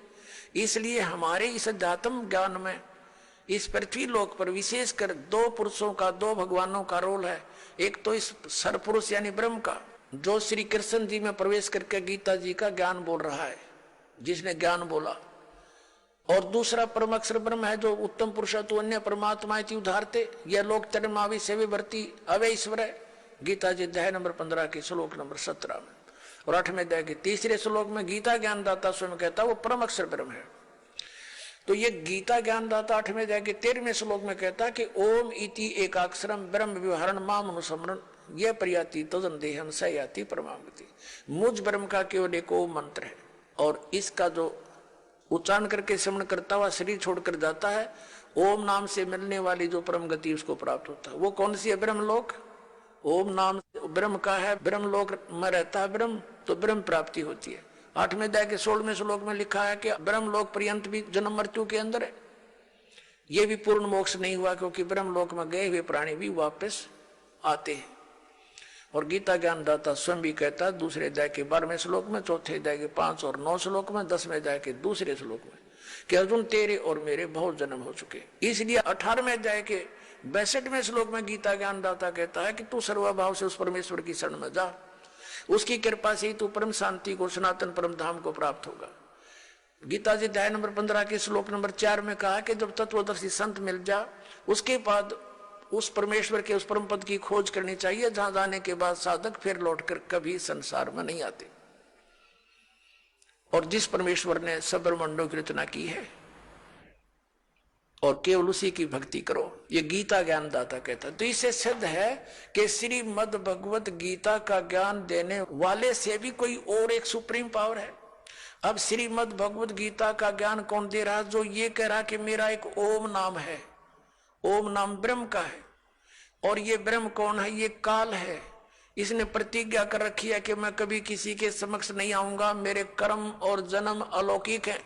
इसलिए हमारे इस अध्यात्म ज्ञान में इस पृथ्वी लोक पर विशेषकर 2 पुरुषों का, 2 भगवानों का रोल है। एक तो इस सरपुरुष यानी ब्रह्म का, जो श्री कृष्ण जी में प्रवेश करके गीता जी का ज्ञान बोल रहा है, जिसने ज्ञान बोला। और दूसरा परम अक्षर ब्रह्म है जो उत्तम पुरुष तो अन्य परमात्मा उदाहरते यह लोक तरमावि सेवे भरती अवे ईश्वर है। गीता जी अध्याय नंबर 15 के श्लोक नंबर 17 में। और 8वें अध्याय के 3रे श्लोक में गीता ज्ञानदाता स्वयं कहता है वो परम अक्षर ब्रह्म है। तो ये गीता ज्ञानदाता 8वें अध्याय के 13वें श्लोक में कहता है कि ओम इति एकाक्षरम ब्रह्म व्यवहारण माम अनुसमरण यह प्रयाति तजन देहम सयाति परमागति। मुझ ब्रह्म का केवल एक ओम मंत्र है और इसका जो उच्चारण करके श्रवण करता हुआ शरीर छोड़कर जाता है, ओम नाम से मिलने वाली जो परम गति उसको प्राप्त होता है। वो कौन सी है? ब्रह्मलोक। ओम नाम ब्रह्म का है, ब्रह्मलोक में रहता है ब्रह्म, तो ब्रह्म प्राप्ति होती है। 8वें अध्याय के 16वें श्लोक में लिखा है कि ब्रह्मलोक पर्यंत भी जन्म मृत्यु के अंदर है। ये भी पूर्ण मोक्ष नहीं हुआ, क्योंकि ब्रह्मलोक में गए हुए प्राणी भी वापस आते हैं। और गीता ज्ञानदाता स्वयं भी कहता है 2 अध्याय के 12वें श्लोक में, 4 अध्याय के 5 और 9 श्लोक में, 10वें अध्याय के 2 श्लोक में कि अर्जुन तेरे और मेरे बहुत जन्म हो चुके। इसलिए 18वें अध्याय के 62वें श्लोक में गीता ज्ञानदाता कहता है कि तू सर्वभाव से उस परमेश्वर की शरण में जा, उसकी कृपा से ही तू परम शांति को, सनातन परम धाम को प्राप्त होगा। गीता जी अध्याय नंबर 15 के श्लोक नंबर 4 में कहा कि जब तत्वदर्शी संत मिल जा, उसके बाद उस परमेश्वर के उस परम पद की खोज करनी चाहिए, जहां जाने के बाद साधक फिर लौटकर कभी संसार में नहीं आते। और जिस परमेश्वर ने सब ब्रह्मांडों की रचना की है और केवल उसी की भक्ति करो, ये गीता ज्ञानदाता कहता है। तो इससे सिद्ध है कि श्रीमद् भगवत गीता का ज्ञान देने वाले से भी कोई और एक सुप्रीम पावर है। अब श्रीमद् भगवत गीता का ज्ञान कौन दे रहा? जो ये कह रहा कि मेरा एक ओम नाम है, ओम नाम ब्रह्म का है। और ये ब्रह्म कौन है? ये काल है। इसने प्रतिज्ञा कर रखी है कि मैं कभी किसी के समक्ष नहीं आऊंगा, मेरे कर्म और जन्म अलौकिक है।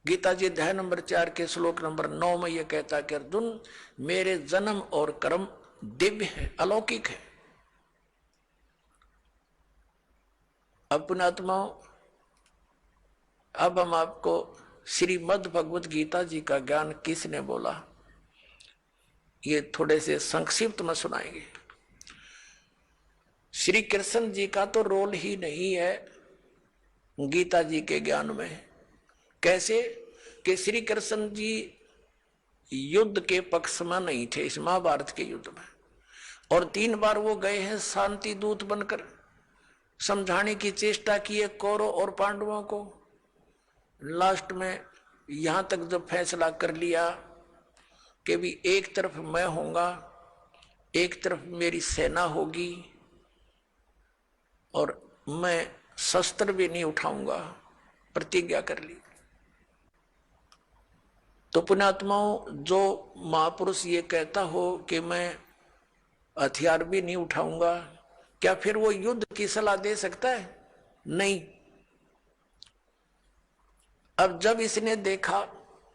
गीता जी अध्याय नंबर 4 के श्लोक नंबर 9 में यह कहता कि अर्जुन मेरे जन्म और कर्म दिव्य है, अलौकिक है। अब पुण्यात्माओं, अब हम आपको श्रीमद् भगवत गीता जी का ज्ञान किसने बोला ये थोड़े से संक्षिप्त में सुनाएंगे। श्री कृष्ण जी का तो रोल ही नहीं है गीता जी के ज्ञान में। कैसे कि श्री कृष्ण जी युद्ध के पक्ष में नहीं थे इस महाभारत के युद्ध में, और 3 बार वो गए हैं शांति दूत बनकर, समझाने की चेष्टा की है कौरव और पांडवों को। लास्ट में यहां तक जब फैसला कर लिया कि भी एक तरफ मैं होऊंगा, एक तरफ मेरी सेना होगी और मैं शस्त्र भी नहीं उठाऊंगा, प्रतिज्ञा कर ली। तो पुण्यात्माओं, जो महापुरुष ये कहता हो कि मैं हथियार भी नहीं उठाऊंगा, क्या फिर वो युद्ध की सलाह दे सकता है? नहीं। अब जब इसने देखा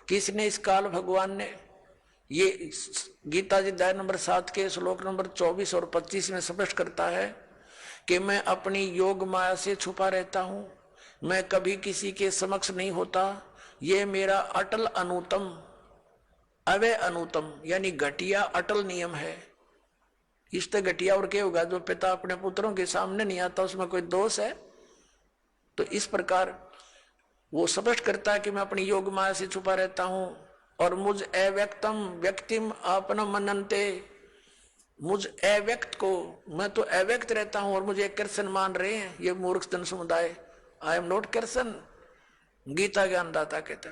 कि इसने इस काल भगवान ने ये गीता जी अध्याय नंबर 7 के श्लोक नंबर 24 और 25 में स्पष्ट करता है कि मैं अपनी योग माया से छुपा रहता हूं, मैं कभी किसी के समक्ष नहीं होता, ये मेरा अटल अनुतम अवय अनुतम यानी घटिया अटल नियम है। इससे घटिया और क्या होगा? जो पिता अपने पुत्रों के सामने नहीं आता उसमें कोई दोष है? तो इस प्रकार वो स्पष्ट करता है कि मैं अपनी योग माया से छुपा रहता हूं और मुझ अव्यक्तम व्यक्तिम आपन मनन्ते, मुझ अव्यक्त को, मैं तो अव्यक्त रहता हूं और मुझे कृष्ण मान रहे हैं ये मूर्ख जन समुदाय। I am not Krishna, Gita ज्ञानदाता कहता।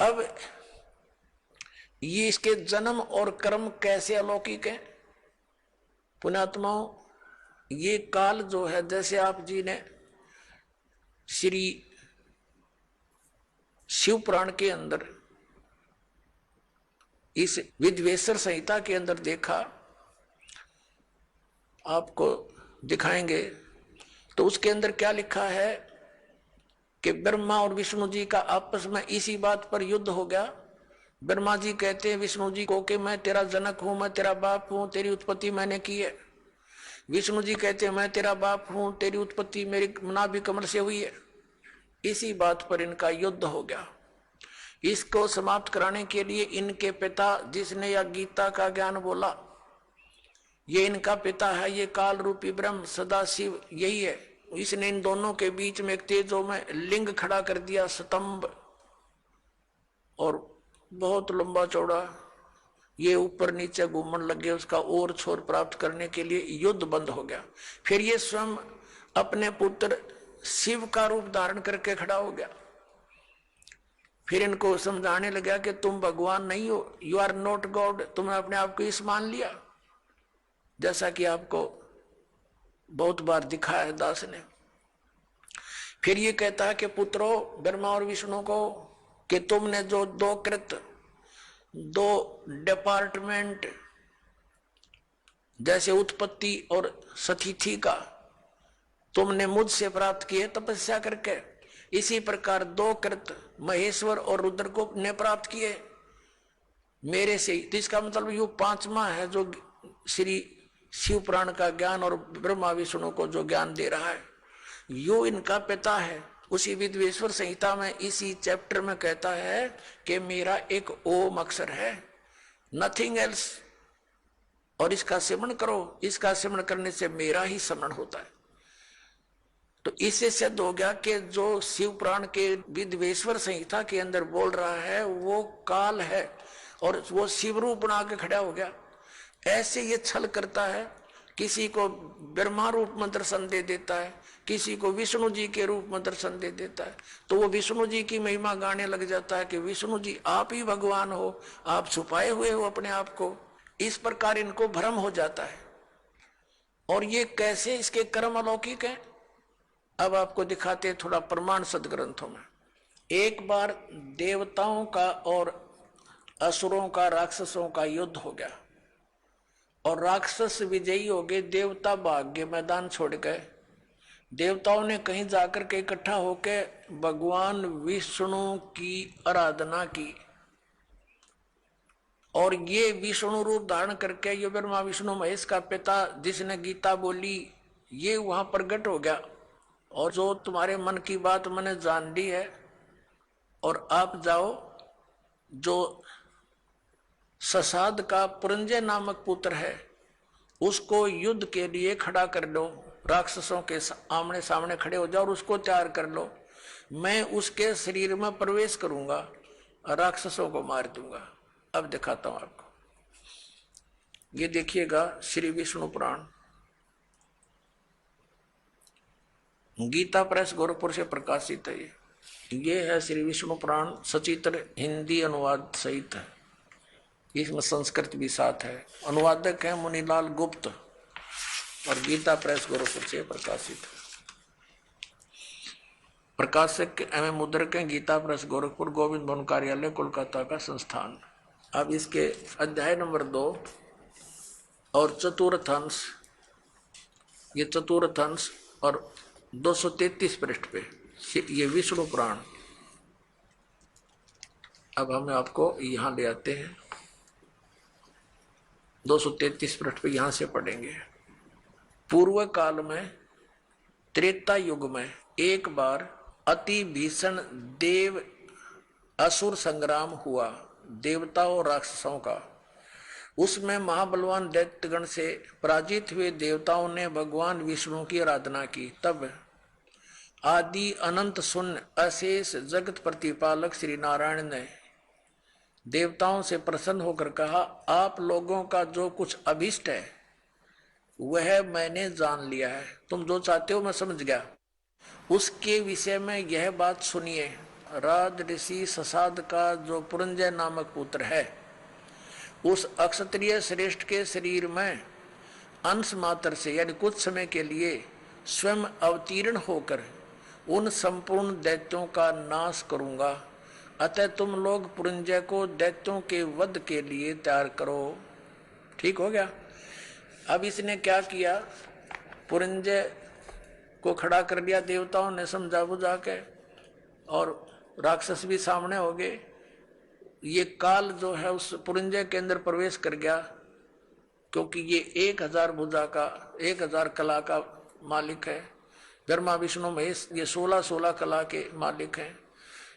अब ये इसके जन्म और कर्म कैसे अलौकिक है पुण्यात्माओं? ये काल जो है, जैसे आप जी ने श्री शिव पुराण के अंदर इस विद्वेश्वर संहिता के अंदर देखा, आपको दिखाएंगे, तो उसके अंदर क्या लिखा है कि ब्रह्मा और विष्णु जी का आपस में इसी बात पर युद्ध हो गया। ब्रह्मा जी कहते हैं विष्णु जी को कि मैं तेरा जनक हूं, मैं तेरा बाप हूं, तेरी उत्पत्ति मैंने की है। विष्णु जी कहते हैं मैं तेरा बाप हूं, तेरी उत्पत्ति मेरी नाभि कमल से हुई है। इसी बात पर इनका युद्ध हो गया। इसको समाप्त कराने के लिए इनके पिता, जिसने यह गीता का ज्ञान बोला, ये इनका पिता है, ये काल रूपी ब्रह्म सदाशिव यही है। इसने इन दोनों के बीच में एक तेजो में लिंग खड़ा कर दिया, स्तंभ, और बहुत लंबा चौड़ा, ये ऊपर नीचे घूमने लगे। उसका और छोर प्राप्त करने के लिए युद्ध बंद हो गया। फिर ये स्वयं अपने पुत्र शिव का रूप धारण करके खड़ा हो गया। फिर इनको समझाने लगा कि तुम भगवान नहीं हो, यू आर नॉट गॉड, तुमने अपने आप को इस मान लिया, जैसा कि आपको बहुत बार दिखाया है दास ने। फिर ये कहता है कि पुत्रों, ब्रह्मा और विष्णु को, कि तुमने जो दो कृत, दो डिपार्टमेंट जैसे उत्पत्ति और सतिथि का तुमने मुझसे प्राप्त किए तपस्या करके, इसी प्रकार दो कृत महेश्वर और रुद्र को ने प्राप्त किए मेरे से। तो इसका मतलब यू पांचवा है जो श्री शिव पुराण का ज्ञान और ब्रह्मा विष्णु को जो ज्ञान दे रहा है, यो इनका पिता है। उसी विद्वेश्वर संहिता में इसी चैप्टर में कहता है कि मेरा एक ओम अक्षर है, नथिंग एल्स, और इसका सिमरण करो, इसका सिमरण करने से मेरा ही स्मरण होता है। तो इससे सिद्ध हो गया कि जो शिव पुराण के विद्वेश्वर संहिता के अंदर बोल रहा है वो काल है और वो शिव रूप बना के खड़ा हो गया। ऐसे ये छल करता है, किसी को ब्रह्मा रूप में दर्शन दे देता है, किसी को विष्णु जी के रूप में दर्शन दे देता है, तो वो विष्णु जी की महिमा गाने लग जाता है कि विष्णु जी आप ही भगवान हो, आप छुपाए हुए हो अपने आप को। इस प्रकार इनको भ्रम हो जाता है। और ये कैसे इसके कर्म अलौकिक है, अब आपको दिखाते हैं थोड़ा प्रमाण सदग्रंथों में। एक बार देवताओं का और असुरों का, राक्षसों का युद्ध हो गया और राक्षस विजयी हो गए, देवता भाग गए, मैदान छोड़ गए। देवताओं ने कहीं जाकर के इकट्ठा होकर भगवान विष्णु की आराधना की और ये विष्णु रूप धारण करके ये ब्रह्मा विष्णु महेश का पिता जिसने गीता बोली ये वहां प्रकट हो गया। और जो तुम्हारे मन की बात मैंने जान ली है, और आप जाओ जो ससाद का पुरंजय नामक पुत्र है उसको युद्ध के लिए खड़ा कर लो, राक्षसों के आमने सामने खड़े हो जाओ और उसको तैयार कर लो। मैं उसके शरीर में प्रवेश करूंगा और राक्षसों को मार दूंगा। अब दिखाता हूं आपको, ये देखिएगा श्री विष्णु पुराण, गीता प्रेस गोरखपुर से प्रकाशित है। ये है श्री विष्णु पुराण सचित्र हिंदी अनुवाद सहित है, इसमें संस्कृत भी साथ है। अनुवादक है मुनीलाल गुप्त और गीता प्रेस गोरखपुर से प्रकाशित है। प्रकाशक एवं मुद्रक है गीता प्रेस गोरखपुर, गोविंद भवन कार्यालय कोलकाता का संस्थान। अब इसके अध्याय नंबर 2 और चतुर्थ अंश, ये चतुर्थ अंश और 233 पृष्ठ पे ये विष्णु पुराण। अब हम आपको यहां ले आते हैं, 233 पृष्ठ पे यहां से पढ़ेंगे। पूर्व काल में त्रेता युग में एक बार अति भीषण देव असुर संग्राम हुआ, देवताओं और राक्षसों का। उसमें महाबलवान दैत्यगण से पराजित हुए देवताओं ने भगवान विष्णु की आराधना की। तब आदि अनंत शून्य अशेष जगत प्रतिपालक श्री नारायण ने देवताओं से प्रसन्न होकर कहा, आप लोगों का जो कुछ अभिष्ट है वह मैंने जान लिया है। तुम जो चाहते हो मैं समझ गया। उसके विषय में यह बात सुनिए। राज ऋषि ससाद का जो पुरंजय नामक पुत्र है, उस अक्षत्रिय श्रेष्ठ के शरीर में अंश मात्र से यानी कुछ समय के लिए स्वयं अवतीर्ण होकर उन संपूर्ण दैत्यों का नाश करूंगा। अतः तुम लोग पुरंजय को दैत्यों के वध के लिए तैयार करो। ठीक हो गया। अब इसने क्या किया, पुरंजय को खड़ा कर दिया देवताओं ने समझा बुझा के, और राक्षस भी सामने हो गए। ये काल जो है उस पुरंजय के अंदर प्रवेश कर गया, क्योंकि ये 1000 भुजा का 1000 कला का मालिक है। ब्रह्मा विष्णु महेश ये 16 कला के मालिक हैं,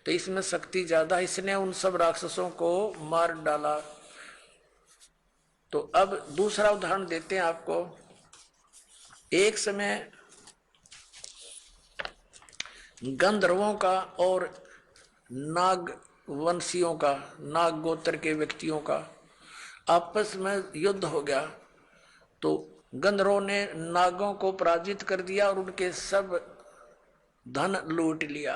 तो इसमें शक्ति ज्यादा। इसने उन सब राक्षसों को मार डाला। तो अब दूसरा उदाहरण देते हैं आपको। एक समय गंधर्वों का और नाग वंशियों का, नाग गोत्र के व्यक्तियों का आपस में युद्ध हो गया। तो गंधर्वों ने नागों को पराजित कर दिया और उनके सब धन लूट लिया।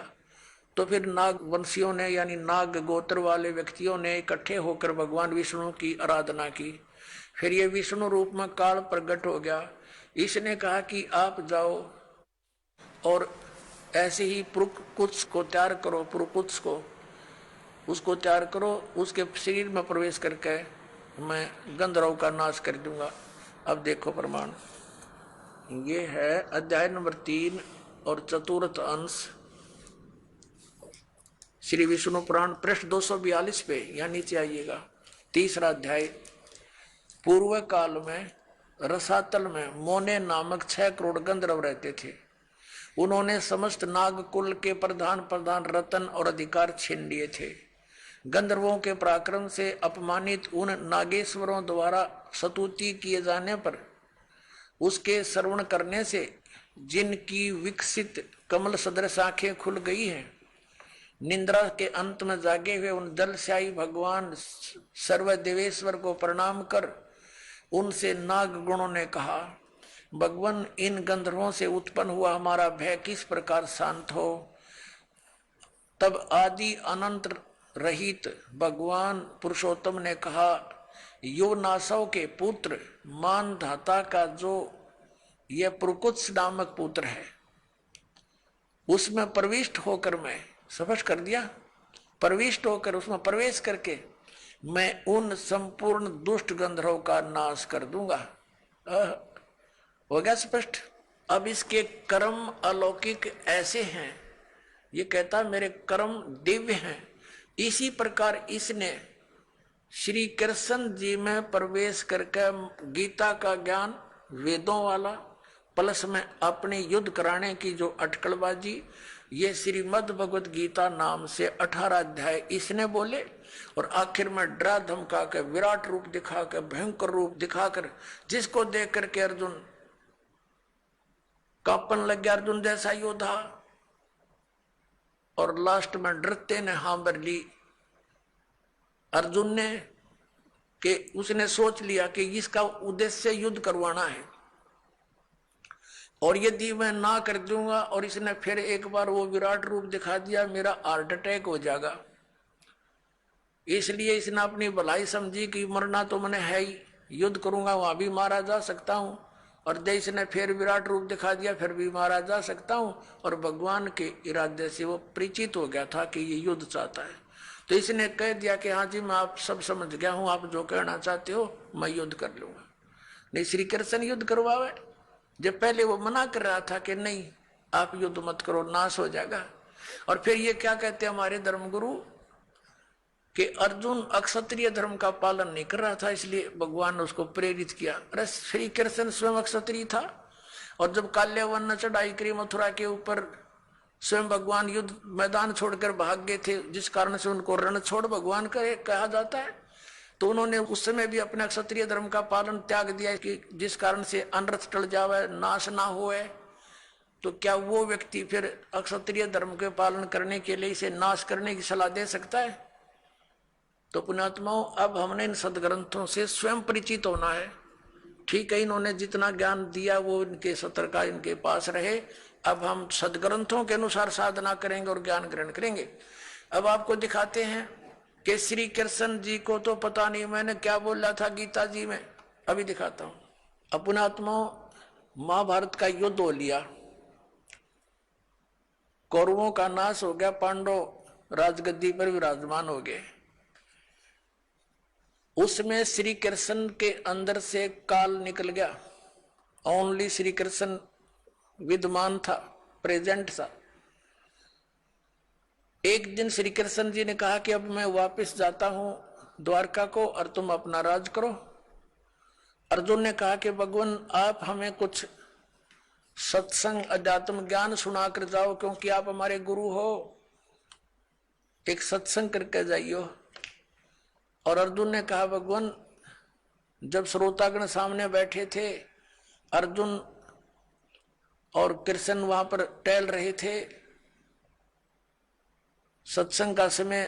तो फिर नाग वंशियों ने यानी नाग गोत्र वाले व्यक्तियों ने इकट्ठे होकर भगवान विष्णु की आराधना की। फिर ये विष्णु रूप में काल प्रकट हो गया। इसने कहा कि आप जाओ और ऐसे ही पुरुकुत्स को तैयार करो, पुरुकुत्स को उसको तैयार करो, उसके शरीर में प्रवेश करके मैं गंधर्व का नाश कर दूंगा। अब देखो प्रमाण, ये है अध्याय नंबर 3 और चतुर्थ अंश श्री विष्णु पुराण, पृष्ठ 242 पे, यहाँ नीचे आइएगा। तीसरा अध्याय। पूर्व काल में रसातल में मोने नामक 6 करोड़ गंधर्व रहते थे। उन्होंने समस्त नाग कुल के प्रधान रतन और अधिकार छीन लिए थे। गंधर्वों के पराक्रम से अपमानित उन नागेश्वरों द्वारा स्तुति किए जाने पर उसके श्रवण करने से जिनकी विकसित कमल सदृश आंखें खुल गई हैं, निंद्रा के अंत में जागे हुए उन जलशाही भगवान सर्वदेवेश्वर को प्रणाम कर उनसे नाग गुणों ने कहा, भगवान इन गंधर्वों से उत्पन्न हुआ हमारा भय किस प्रकार शांत हो। तब आदि अनंत रहित भगवान पुरुषोत्तम ने कहा, योनासव के पुत्र मानधाता का जो यह पुरुकुत्स नामक पुत्र है, उसमें प्रविष्ट होकर मैं स्पष्ट कर दिया, प्रविष्ट होकर उसमें प्रवेश करके मैं उन संपूर्ण दुष्ट गंधर्वों का नाश कर दूंगा। हो गया स्पष्ट। अब इसके कर्म अलौकिक ऐसे हैं, ये कहता मेरे कर्म दिव्य हैं। इसी प्रकार इसने श्री कृष्ण जी में प्रवेश करके गीता का ज्ञान वेदों वाला प्लस में अपने युद्ध कराने की जो अटकलबाजी, ये श्रीमद् भगवत गीता नाम से 18 अध्याय इसने बोले, और आखिर में डरा धमका के विराट रूप दिखाकर भयंकर रूप दिखाकर जिसको देख करके अर्जुन कांपन लग गया, अर्जुन जैसा योद्धा, और लास्ट में डरते ने हां भर ली अर्जुन ने कि उसने सोच लिया कि इसका उद्देश्य युद्ध करवाना है। और यदि मैं ना कर दूंगा और इसने फिर एक बार वो विराट रूप दिखा दिया, मेरा हार्ट अटैक हो जाएगा। इसलिए इसने अपनी भलाई समझी कि मरना तो मैंने है ही, युद्ध करूंगा वहां भी मारा जा सकता हूं, और देश ने फिर विराट रूप दिखा दिया फिर भी मारा जा सकता हूं। और भगवान के इरादे से वो परिचित हो गया था कि ये युद्ध चाहता है, तो इसने कह दिया कि हाँ जी मैं आप सब समझ गया हूं, आप जो कहना चाहते हो मैं युद्ध कर लूंगा। नहीं, श्री कृष्ण युद्ध करवावे, जब पहले वो मना कर रहा था कि नहीं आप युद्ध मत करो, नाश हो जाएगा। और फिर ये क्या कहते हैं हमारे धर्मगुरु कि अर्जुन अक्षत्रिय धर्म का पालन नहीं कर रहा था, इसलिए भगवान ने उसको प्रेरित किया। अरे श्री कृष्ण स्वयं अक्षत्रिय था, और जब काल्यावन ने चढ़ाई करी मथुरा के ऊपर, स्वयं भगवान युद्ध मैदान छोड़कर भाग गए थे, जिस कारण से उनको रण छोड़ भगवान कहा जाता है। तो उन्होंने उस समय भी अपने क्षत्रिय धर्म का पालन त्याग दिया कि जिस कारण से अनर्थ टल जावे, नाश ना होए। तो क्या वो व्यक्ति फिर अक्षत्रिय धर्म के पालन करने के लिए इसे नाश करने की सलाह दे सकता है? तो पुण्यात्माओं, अब हमने इन सदग्रंथों से स्वयं परिचित होना है। ठीक है, इन्होंने जितना ज्ञान दिया वो इनके सत्र का इनके पास रहे। अब हम सदग्रंथों के अनुसार साधना करेंगे और ज्ञान ग्रहण करेंगे। अब आपको दिखाते हैं कि श्री कृष्ण जी को तो पता नहीं मैंने क्या बोला था गीता जी में, अभी दिखाता हूं। अपनात्माओं, महाभारत का युद्ध हो लिया, कौरवों का नाश हो गया, पांडव राजगद्दी पर विराजमान हो गए। उसमें श्री कृष्ण के अंदर से काल निकल गया, ओनली श्री कृष्ण विद्यमान था, प्रेजेंट था। एक दिन श्री कृष्ण जी ने कहा कि अब मैं वापस जाता हूं द्वारका को और तुम अपना राज करो। अर्जुन ने कहा कि भगवान आप हमें कुछ सत्संग अध्यात्म ज्ञान सुना कर जाओ, क्योंकि आप हमारे गुरु हो, एक सत्संग करके जाइयो। और अर्जुन ने कहा भगवान, जब श्रोतागण सामने बैठे थे, अर्जुन और कृष्ण वहां पर टहल रहे थे, सत्संग का समय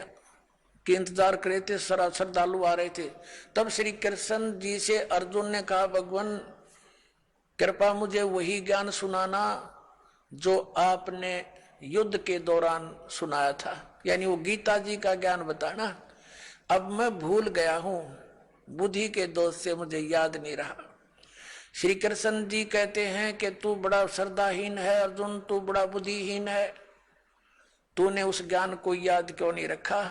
के इंतजार कर रहे थे, श्रद्धालु आ रहे थे, तब श्री कृष्ण जी से अर्जुन ने कहा भगवान कृपा मुझे वही ज्ञान सुनाना जो आपने युद्ध के दौरान सुनाया था, यानी वो गीता जी का ज्ञान बताना। अब मैं भूल गया हूं, बुद्धि के दोष से मुझे याद नहीं रहा। श्री कृष्ण जी कहते हैं कि तू बड़ा श्रद्धाहीन है अर्जुन, तू बड़ा बुद्धिहीन है, तूने उस ज्ञान को याद क्यों नहीं रखा?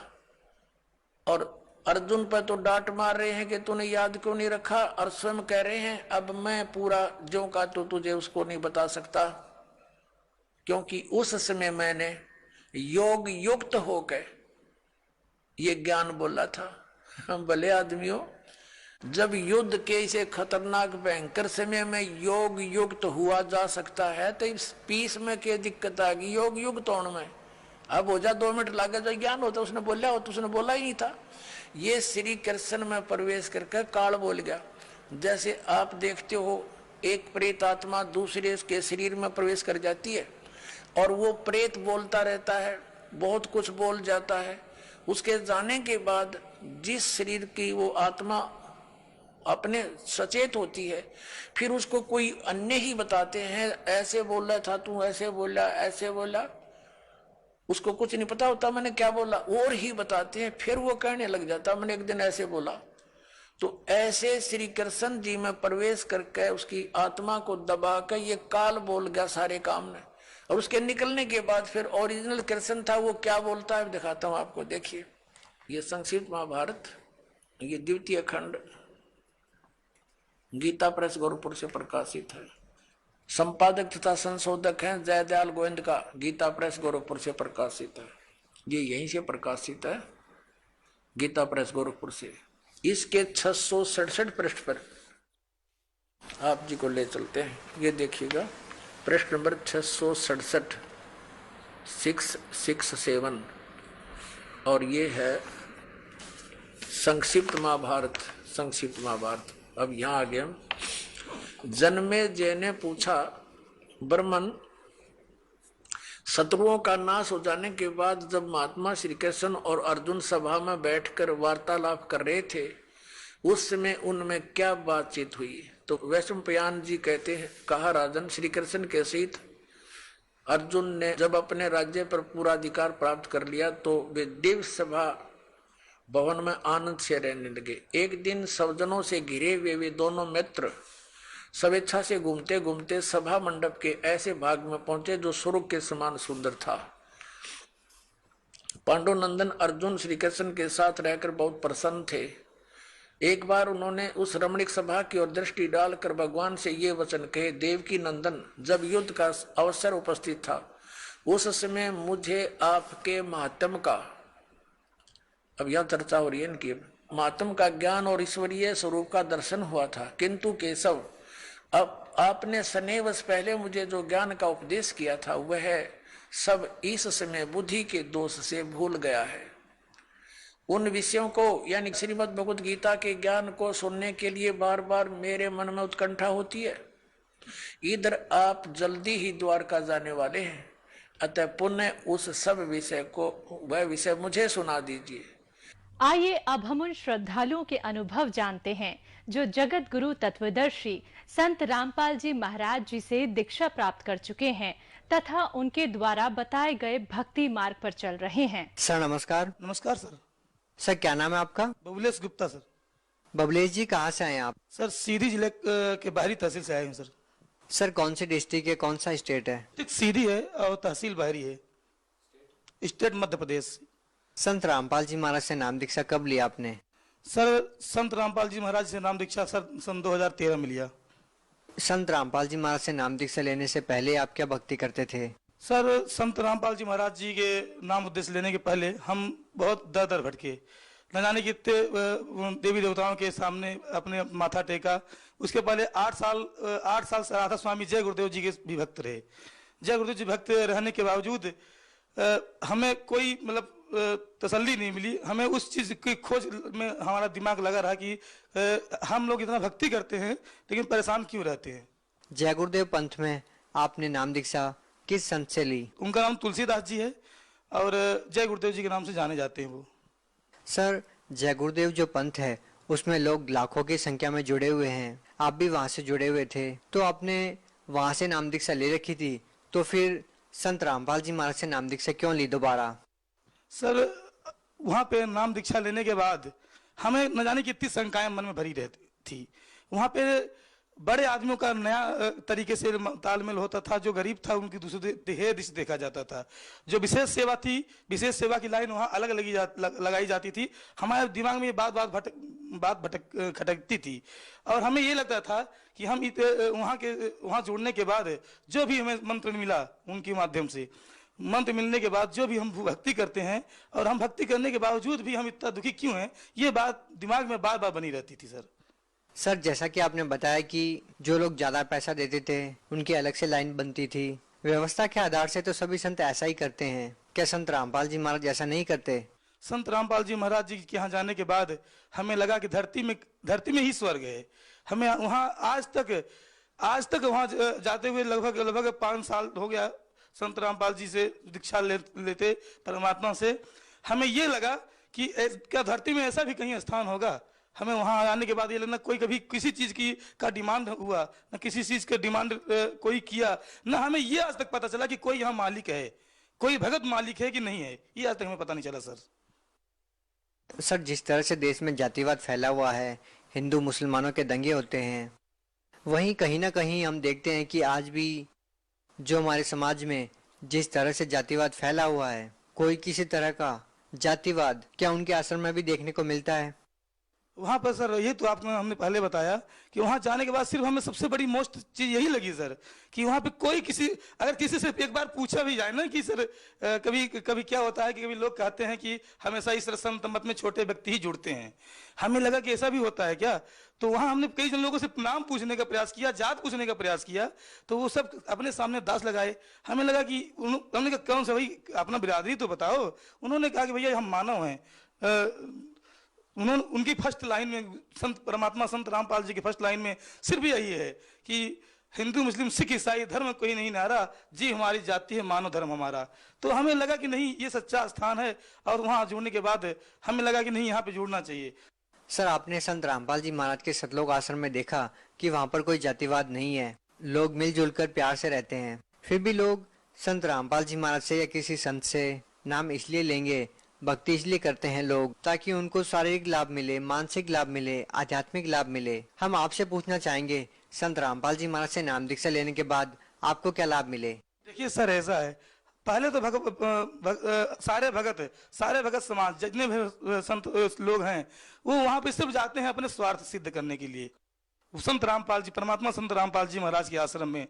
और अर्जुन पर तो डांट मार रहे हैं कि तूने याद क्यों नहीं रखा, और स्वयं कह रहे हैं अब मैं पूरा ज्यों का तो तुझे उसको नहीं बता सकता, क्योंकि उस समय मैंने योग युक्त होकर ये ज्ञान बोला था। हम भले आदमियों, जब युद्ध के इसे खतरनाक भयंकर समय में योग युक्त हुआ जा सकता है, तो इस पीस में क्या दिक्कत आ गई योग युक्त होने में? अब हो जा 2 मिनट लगे जो ज्ञान होता उसने बोला हो, तो उसने बोला ही नहीं था। ये श्री कृष्ण में प्रवेश करके काल बोल गया। जैसे आप देखते हो एक प्रेत आत्मा दूसरे के शरीर में प्रवेश कर जाती है और वो प्रेत बोलता रहता है, बहुत कुछ बोल जाता है। उसके जाने के बाद जिस शरीर की वो आत्मा अपने सचेत होती है, फिर उसको कोई अन्य ही बताते हैं, ऐसे बोला था तू, ऐसे बोला, ऐसे बोला। उसको कुछ नहीं पता होता मैंने क्या बोला, और ही बताते हैं, फिर वो कहने लग जाता मैंने एक दिन ऐसे बोला। तो ऐसे श्री कृष्ण जी में प्रवेश करके उसकी आत्मा को दबा कर ये काल बोल गया सारे काम ने। और उसके निकलने के बाद फिर ओरिजिनल कृष्ण था वो क्या बोलता है दिखाता हूं आपको। देखिए, ये संक्षिप्त महाभारत, ये द्वितीय खंड गीता प्रेस गोरखपुर से प्रकाशित है। संपादक तथा संशोधक हैं जयदयाल गोविंद का, गीता प्रेस गोरखपुर से प्रकाशित है। ये यहीं से प्रकाशित है, गीता प्रेस गोरखपुर से। इसके 667 पृष्ठ पर आप जी को ले चलते हैं। ये देखिएगा, पृष्ठ नंबर 667, 667, और ये है संक्षिप्त महाभारत। संक्षिप्त महाभारत अब यहां आ गए। जन्मेजय ने पूछा, ब्रह्मन, शत्रुओं का नाश हो जाने के बाद जब महात्मा श्री कृष्ण और अर्जुन सभा में बैठकर वार्तालाप कर रहे थे, उस समय उनमें क्या बातचीत हुई? तो तो वैशंपायन जी कहते हैं, कहा राजन, श्री कृष्ण के सहित अर्जुन ने जब अपने राज्य पर पूरा अधिकार प्राप्त कर लिया तो वे दिव्य सभा भवन में आनंद से रहने लगे। एक दिन सज्जनों से घिरे हुए वे दोनों मित्र स्वेच्छा से घूमते घूमते सभा मंडप के ऐसे भाग में पहुंचे जो स्वर्ग के समान सुंदर था। पांडुनंदन अर्जुन श्री कृष्ण के साथ रहकर बहुत प्रसन्न थे। एक बार उन्होंने उस रमणीक सभा की ओर दृष्टि डालकर भगवान से ये वचन कहे, देवकी नंदन, जब युद्ध का अवसर उपस्थित था उस समय मुझे आपके महात्म का, अब यह चर्चा हो रही है इनकी, महात्म का ज्ञान और ईश्वरीय स्वरूप का दर्शन हुआ था, किंतु केशव अब आपने स्नेहवश पहले मुझे जो ज्ञान का उपदेश किया था वह सब इस समय बुद्धि के दोष से भूल गया है। उन विषयों को यानी श्रीमद् भगवद गीता के ज्ञान को सुनने के लिए बार बार मेरे मन में उत्कंठा होती है। इधर आप जल्दी ही द्वारका जाने वाले हैं, अतः पुनः उस सब विषय को, वह विषय मुझे सुना दीजिए। आइए अब हम उन श्रद्धालुओं के अनुभव जानते हैं जो जगत गुरु तत्वदर्शी संत रामपाल जी महाराज जी से दीक्षा प्राप्त कर चुके हैं तथा उनके द्वारा बताए गए भक्ति मार्ग पर चल रहे हैं। सर नमस्कार। नमस्कार सर। सर क्या नाम है आपका? बबलेश गुप्ता सर। बबलेश जी कहाँ से आए आप? सर सीधी जिले के बाहरी तहसील से आए हैं सर। सर कौन सी डिस्ट्रिक्ट है, कौन सा स्टेट है? सीधी है और तहसील बाहरी है, स्टेट मध्य प्रदेश। संत रामपाल जी महाराज से नाम दीक्षा कब लिया आपने? सर संत रामपाल जी महाराज से नाम दीक्षा सर सन 2013 में लिया। संत रामपाल जी महाराज से नाम दीक्षा लेने से पहले आप क्या भक्ति करते थे? सर संत रामपाल जी महाराज जी के नाम उद्देश्य लेने के पहले हम बहुत दर दर भटके, न जाने कितने देवी देवताओं के सामने अपने माथा टेका। उसके पहले 8 साल से राधा स्वामी जय गुरुदेव जी के भी भक्त रहे। जय गुरुदेव जी भक्त रहने के बावजूद हमें कोई मतलब तसल्ली नहीं मिली। हमें उस चीज की खोज में हमारा दिमाग लगा रहा कि हम लोग इतना भक्ति करते हैं लेकिन परेशान क्यों रहते हैं। जय गुरुदेव पंथ में आपने नाम दीक्षा किस संत से ली? उनका नाम तुलसीदास जी है और जय गुरुदेव जी के नाम से जाने जाते हैं वो। सर जय गुरुदेव जो पंथ है उसमें लोग लाखों की संख्या में जुड़े हुए हैं, आप भी वहां से जुड़े हुए थे, तो आपने वहां से नाम दीक्षा ले रखी थी, तो फिर संत रामपाल जी महाराज से नाम दीक्षा क्यों ली दोबारा? सर वहाँ पे नाम दीक्षा लेने के बाद हमें न जाने कितनी शंकाएं मन में भरी रहती थी। वहाँ पे बड़े आदमियों का नया तरीके से तालमेल होता था, जो गरीब था उनकी दूसरे दृष्टि देखा जाता था। जो विशेष सेवा थी, विशेष सेवा की लाइन वहाँ अलग लगाई जाती थी। हमारे दिमाग में ये बात खटकती थी और हमें ये लगता था कि हम वहाँ जुड़ने के बाद जो भी हमें मंत्र मिला उनके माध्यम से, मंत्र मिलने के बाद जो भी हम भक्ति करते हैं और हम भक्ति करने के बावजूद भी हम इतना दुखी क्यों हैं, ये बात दिमाग में बार बार बनी रहती थी। सर जैसा कि आपने बताया कि जो लोग ज्यादा पैसा देते थे उनकी अलग से लाइन बनती थी, व्यवस्था के आधार से तो सभी संत ऐसा ही करते हैं, क्या संत रामपाल जी महाराज ऐसा नहीं करते? संत रामपाल जी महाराज जी के यहाँ जाने के बाद हमें लगा कि धरती में ही स्वर्ग है। हमें वहाँ आज तक वहाँ जाते हुए लगभग 5 साल हो गया संत रामपाल जी से दीक्षा लेते परमात्मा से। हमें ये लगा कि क्या धरती में ऐसा भी कहीं स्थान होगा। हमें वहां आने के बाद ये लगना कोई कभी किसी चीज का डिमांड हुआ, न किसी चीज का डिमांड कोई किया, न हमें ये आज तक पता चला कि कोई यहाँ मालिक है, कोई भगत मालिक है कि नहीं है, ये आज तक हमें पता नहीं चला। सर जिस तरह से देश में जातिवाद फैला हुआ है, हिंदू मुसलमानों के दंगे होते हैं, वहीं कहीं ना कहीं हम देखते हैं कि आज भी जो हमारे समाज में जिस तरह से जातिवाद फैला हुआ है, कोई किसी तरह का जातिवाद क्या उनके आश्रम में भी देखने को मिलता है? वहाँ पर सर ये तो आपने हमने पहले बताया कि वहाँ जाने के बाद सिर्फ हमें सबसे बड़ी मोस्ट चीज यही लगी सर कि वहाँ पे कोई अगर किसी से एक बार पूछा भी जाए ना कि सर कभी क्या होता है कि कभी लोग कहते हैं कि हमेशा इस संत मत में छोटे व्यक्ति ही जुड़ते हैं। हमें लगा कि ऐसा भी होता है क्या, तो वहाँ हमने कई जन लोगों से नाम पूछने का प्रयास किया, जात पूछने का प्रयास किया, तो वो सब अपने सामने दास लगाए। हमें लगा कि हमने कहा कौन सा भाई अपना बिरादरी तो बताओ। उन्होंने कहा कि भैया हम मानव हैं। उनकी फर्स्ट लाइन में संत परमात्मा संत रामपाल जी की फर्स्ट लाइन में सिर्फ यही है कि हिंदू मुस्लिम सिख ईसाई धर्म कोई नहीं नारा, जी हमारी जाति है मानव धर्म हमारा। तो हमें लगा कि नहीं ये सच्चा स्थान है और वहाँ जुड़ने के बाद हमें लगा कि नहीं यहाँ पे जुड़ना चाहिए। सर, आपने संत रामपाल जी महाराज के सतलोक आश्रम में देखा कि वहाँ पर कोई जातिवाद नहीं है, लोग मिलजुल कर प्यार से रहते हैं। फिर भी लोग संत रामपाल जी महाराज से या किसी संत से नाम इसलिए लेंगे, भक्ति इसलिए करते हैं लोग ताकि उनको शारीरिक लाभ मिले, मानसिक लाभ मिले, आध्यात्मिक लाभ मिले। हम आपसे पूछना चाहेंगे, संत रामपाल जी महाराज से नाम दीक्षा लेने के बाद आपको क्या लाभ मिले? देखिए सर, ऐसा है, पहले तो सारे भगत समाज जितने भी संत लोग हैं वो वहां पे सिर्फ जाते हैं अपने स्वार्थ सिद्ध करने के लिए। संत रामपाल जी, परमात्मा संत रामपाल जी महाराज के आश्रम में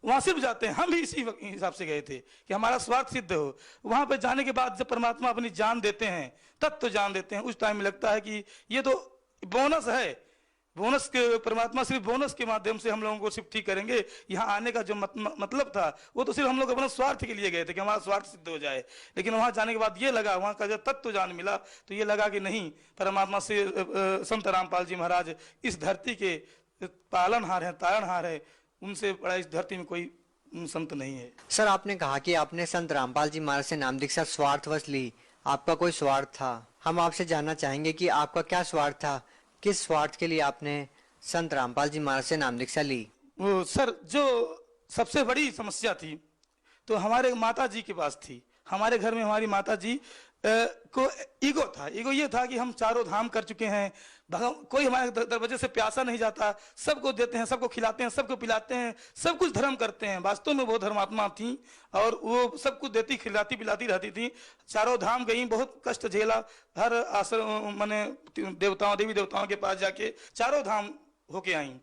वहां सिर्फ जाते हैं। हम भी इसी हिसाब से गए थे कि हमारा स्वार्थ सिद्ध हो। वहां पे जाने के बाद जब परमात्मा अपनी जान देते हैं, तत्व जान देते हैं, उस टाइम में लगता है कि ये तो बोनस है, बोनस के परमात्मा सिर्फ बोनस के माध्यम से हम लोगों को सिर्फ ठीक करेंगे। यहाँ आने का जो मतलब था वो तो सिर्फ हम लोग अपने स्वार्थ के लिए गए थे कि हमारा स्वार्थ सिद्ध हो जाए। लेकिन वहां जाने के बाद ये लगा, वहां का जब तत्व जान मिला तो ये लगा कि नहीं, परमात्मा से संत रामपाल जी महाराज इस धरती के पालनहार है, तारणहार है, उनसे बड़ा इस धरती में कोई संत नहीं है। सर, आपने कहा कि आपने संत रामपाल जी महाराज से नाम दीक्षा स्वार्थवश ली, आपका कोई स्वार्थ था। हम आपसे जानना चाहेंगे कि आपका क्या स्वार्थ था, किस स्वार्थ के लिए आपने संत रामपाल जी महाराज से नाम दीक्षा ली? वो सर, जो सबसे बड़ी समस्या थी तो हमारे माता जी के पास थी। हमारे घर में हमारी माता जी को ईगो था। ईगो ये था कि हम चारों धाम कर चुके हैं, कोई हमारे दरवाजे से प्यासा नहीं जाता, सबको देते हैं, सबको खिलाते हैं, सबको पिलाते हैं, सब कुछ धर्म करते हैं। वास्तव में वो धर्मात्मा थी और वो सब कुछ देती, खिलाती पिलाती रहती थी। चारों धाम गई, बहुत कष्ट झेला, हर आश्रम माने देवी देवताओं के पास जाके चारों धाम होके आई।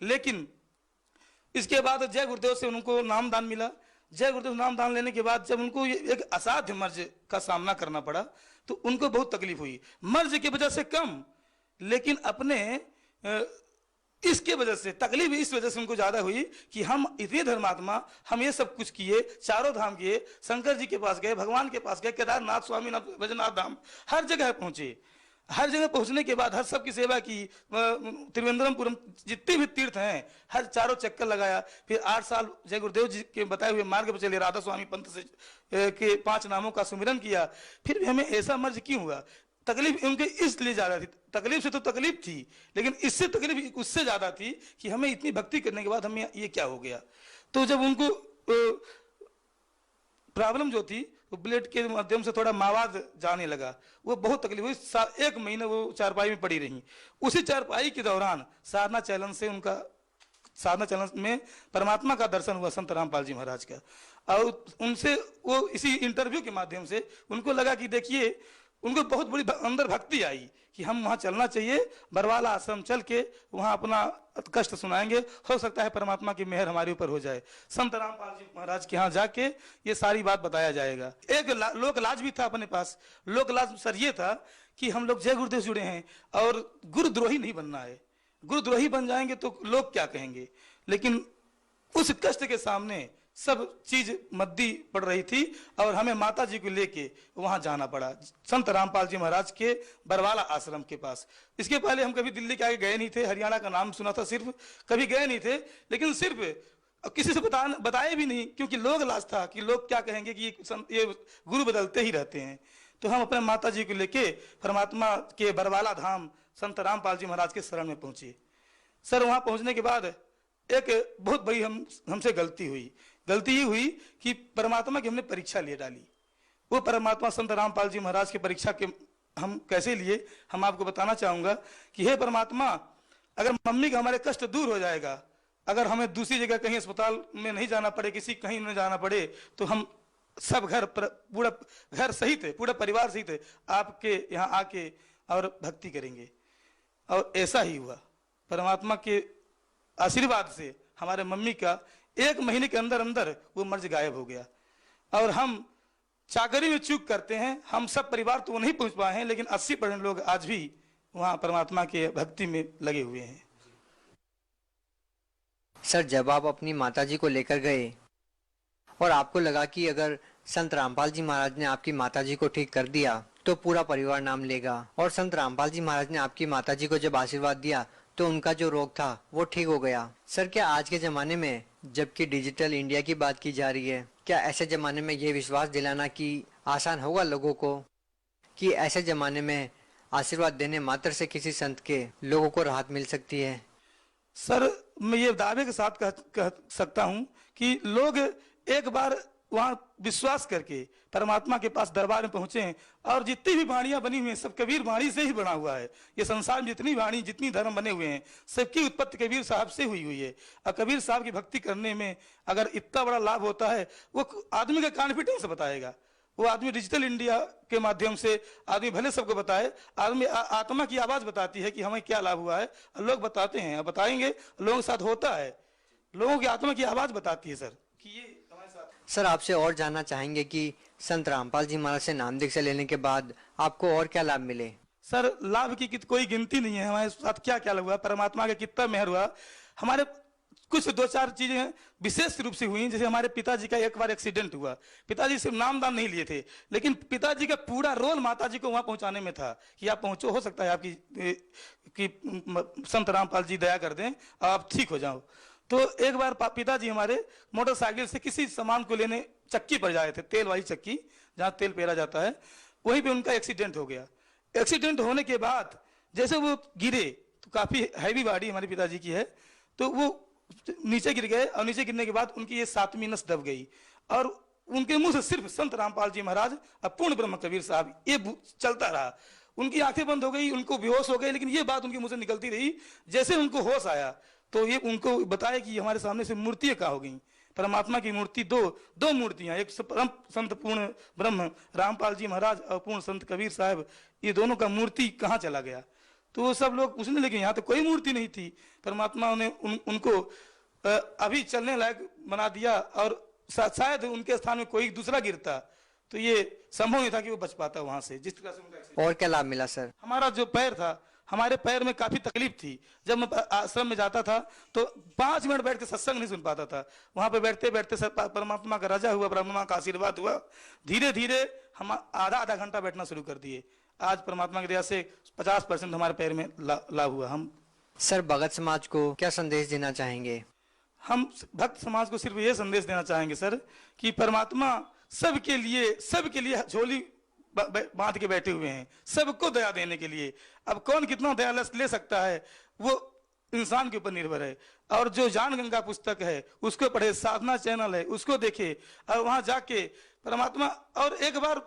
लेकिन इसके बाद जय गुरुदेव से उनको नामदान मिला। जय गुरुदेव नामदान लेने के बाद जब उनको एक असाध्य मर्ज का सामना करना पड़ा तो उनको बहुत तकलीफ हुई। मर्ज की वजह से कम, लेकिन अपने इसके वजह से तकलीफ इस वजह से उनको ज्यादा हुई कि हम इतने धर्मात्मा, हम ये सब कुछ किए, चारों धाम किए, शंकर जी के पास गए, भगवान के पास गए, केदारनाथ, स्वामीनाथ, बैजनाथ धाम, हर जगह पहुंचे। हर जगह पहुंचने के बाद हर सबकी सेवा की, त्रिवेंद्रमपुरम जितने भी तीर्थ हैं हर चारों चक्कर लगाया। फिर 8 साल जय गुरुदेव जी के बताए हुए मार्ग पर चले, राधा स्वामी पंथ से के 5 नामों का सुमिरन किया। फिर भी हमें ऐसा मर्ज क्यों हुआ? तकलीफ उनके इसलिए ज्यादा थी। तकलीफ से तो तकलीफ थी, लेकिन इससे तकलीफ उससे ज्यादा थी कि हमें इतनी भक्ति करने के बाद हमें ये क्या हो गया। तो जब उनको प्रॉब्लम जो थी वो ब्लेड के माध्यम से थोड़ा मावाद जाने लगा, वो बहुत तकलीफ हुई। 1 महीने वो चारपाई में पड़ी रही। उसी चारपाई के दौरान साधना चैनल से उनका, साधना चैनल में परमात्मा का दर्शन हुआ संत रामपाल जी महाराज का। और उनसे वो इसी इंटरव्यू के माध्यम से उनको लगा कि देखिए, उनको बहुत बड़ी अंदर भक्ति आई कि हम वहां चलना चाहिए, बरवाला आश्रम चल के वहां अपना कष्ट सुनाएंगे, हो सकता है परमात्मा की मेहर हमारे ऊपर हो जाए। संत रामपाल जी महाराज के यहाँ जाके ये सारी बात बताया जाएगा। एक लोक लाज भी था अपने पास। लोक लाज सर ये था कि हम लोग जय गुरुदेव जुड़े हैं और गुरुद्रोही नहीं बनना है। गुरुद्रोही बन जाएंगे तो लोग क्या कहेंगे। लेकिन उस कष्ट के सामने सब चीज मद्दी पड़ रही थी और हमें माता जी को लेके वहां जाना पड़ा, संत रामपाल जी महाराज के बरवाला आश्रम के पास। इसके पहले हम कभी दिल्ली के आगे गए नहीं थे, हरियाणा का नाम सुना था सिर्फ, कभी गए नहीं थे। लेकिन सिर्फ किसी से बताए भी नहीं, क्योंकि लोग लाज था कि लोग क्या कहेंगे कि ये गुरु बदलते ही रहते हैं। तो हम अपने माता जी को लेके परमात्मा के बरवाला धाम संत रामपाल जी महाराज के शरण में पहुंचे। सर, वहां पहुंचने के बाद एक बहुत बड़ी हमसे गलती हुई। गलती ये हुई कि परमात्मा की हमने परीक्षा ले डाली। वो परमात्मा संत रामपाल जी महाराज की परीक्षा के हम कैसे लिए, हम आपको बताना चाहूंगा कि हे परमात्मा, अगर मम्मी का हमारे कष्ट दूर हो जाएगा, अगर हमें दूसरी जगह कहीं अस्पताल में नहीं जाना पड़े, किसी कहीं नहीं जाना पड़े, तो हम सब पूरा घर सहित, पूरा परिवार सहित आपके यहाँ आके और भक्ति करेंगे। और ऐसा ही हुआ। परमात्मा के आशीर्वाद से हमारे मम्मी का 1 महीने के अंदर अंदर वो मर्ज गायब हो गया। और हम चाकरी में चूक करते हैं, हम सब परिवार तो नहीं पहुंच पाए हैं, लेकिन 80% लोग आज भी वहां परमात्मा के भक्ति में लगे हुए हैं। सर, जब आप अपनी माताजी को लेकर गए और आपको लगा कि अगर संत रामपाल जी महाराज ने आपकी माताजी को ठीक कर दिया तो पूरा परिवार नाम लेगा, और संत रामपाल जी महाराज ने आपकी माताजी को जब आशीर्वाद दिया तो उनका जो रोग था वो ठीक हो गया। सर, क्या आज के जमाने में, जबकि डिजिटल इंडिया की बात की जा रही है, क्या ऐसे जमाने में ये विश्वास दिलाना कि आसान होगा लोगों को कि ऐसे जमाने में आशीर्वाद देने मात्र से किसी संत के लोगों को राहत मिल सकती है? सर मैं ये दावे के साथ कह सकता हूँ कि लोग एक बार वहाँ विश्वास करके परमात्मा के पास दरबार में पहुंचे हैं, और जितनी भी वाणियां बनी हुई हैं सब कबीर वाणी से ही बना हुआ है। ये संसार में जितनी वाणी जितनी धर्म बने हुए हैं सबकी उत्पत्ति कबीर साहब से हुई है। और कबीर साहब की भक्ति करने में अगर इतना बड़ा लाभ होता है वो आदमी का कॉन्फिडेंस बताएगा। वो आदमी डिजिटल इंडिया के माध्यम से आदमी भले सबको बताए, आदमी आत्मा की आवाज बताती है कि हमें क्या लाभ हुआ है, लोग बताते हैं, बताएंगे, लोगों के साथ होता है, लोगों की आत्मा की आवाज बताती है सर कि ये हमारे साथ। सर आपसे और जानना चाहेंगे कि संत रामपाल जी महाराज से नाम दीक्षा लेने के बाद आपको और क्या लाभ मिले? सर लाभ की कोई गिनती नहीं है, हमारे साथ क्या क्या हुआ, परमात्मा का कितना मेहर हुआ। हमारे कुछ 2-4 चीजें विशेष रूप से हुई, जैसे हमारे पिताजी का एक बार एक्सीडेंट हुआ। पिताजी सिर्फ नामदान नहीं लिए थे, लेकिन पिताजी का पूरा रोल माताजी को वहां पहुंचाने में था कि आप पहुंचो, हो सकता है आपकी कि संत रामपाल जी दया कर दें, आप ठीक हो जाओ। तो एक बार पिताजी हमारे मोटरसाइकिल से किसी सामान को लेने चक्की पर जाए थे, तेल वाली चक्की जहाँ तेल पेरा जाता है, वहीं पे उनका एक्सीडेंट हो गया। एक्सीडेंट होने के बाद जैसे वो गिरे, तो काफी हैवी बॉडी हमारे पिताजी की है, तो वो नीचे गिर गए, और नीचे गिरने के बाद उनकी ये 7वीं नस दब गई, और उनके मुंह से सिर्फ संत रामपाल जी महाराज और पूर्ण ब्रह्म कबीर साहब ये चलता रहा। उनकी आंखें बंद हो गई, उनको बेहोश हो गए, लेकिन ये बात उनके मुंह से निकलती रही। जैसे उनको होश आया तो ये उनको बताया कि हमारे सामने से मूर्तियां कहाँ हो गई। परमात्मा की मूर्ति दो मूर्तियां, एक परम संत पूर्ण ब्रह्म रामपाल जी महाराज और पूर्ण संत कबीर साहब, ये दोनों का मूर्ति कहाँ चला गया। तो वो सब लोग पूछने लगे, यहाँ तो कोई मूर्ति नहीं थी। परमात्मा ने उनको अभी चलने लायक बना दिया, और शायद उनके स्थान में कोई दूसरा गिरता तो ये संभव नहीं था कि वो बच पाता वहां से। जिस तरह से उनका और क्या लाभ मिला सर? हमारा जो पैर था, हमारे पैर में काफी तकलीफ थी। जब मैं आश्रम में जाता था तो 5 मिनट बैठ के सत्संग नहीं सुन पाता था। वहां पे बैठते बैठते परमात्मा का राजा हुआ, परमात्मा का आशीर्वाद हुआ, धीरे धीरे हम आधा घंटा बैठना शुरू कर दिए। आज परमात्मा की दया से 50% हमारे पैर में लाभ हुआ। हम सर भगत समाज को क्या संदेश देना चाहेंगे? हम भक्त समाज को सिर्फ ये संदेश देना चाहेंगे सर कि परमात्मा सबके लिए झोली बांध के बैठे हुए हैं, सबको दया देने के लिए। अब कौन कितना दया ले सकता है वो इंसान के ऊपर निर्भर है। और जो ज्ञान गंगा पुस्तक है उसको पढ़े, साधना चैनल है उसको देखे, और वहां जाके परमात्मा, और एक बार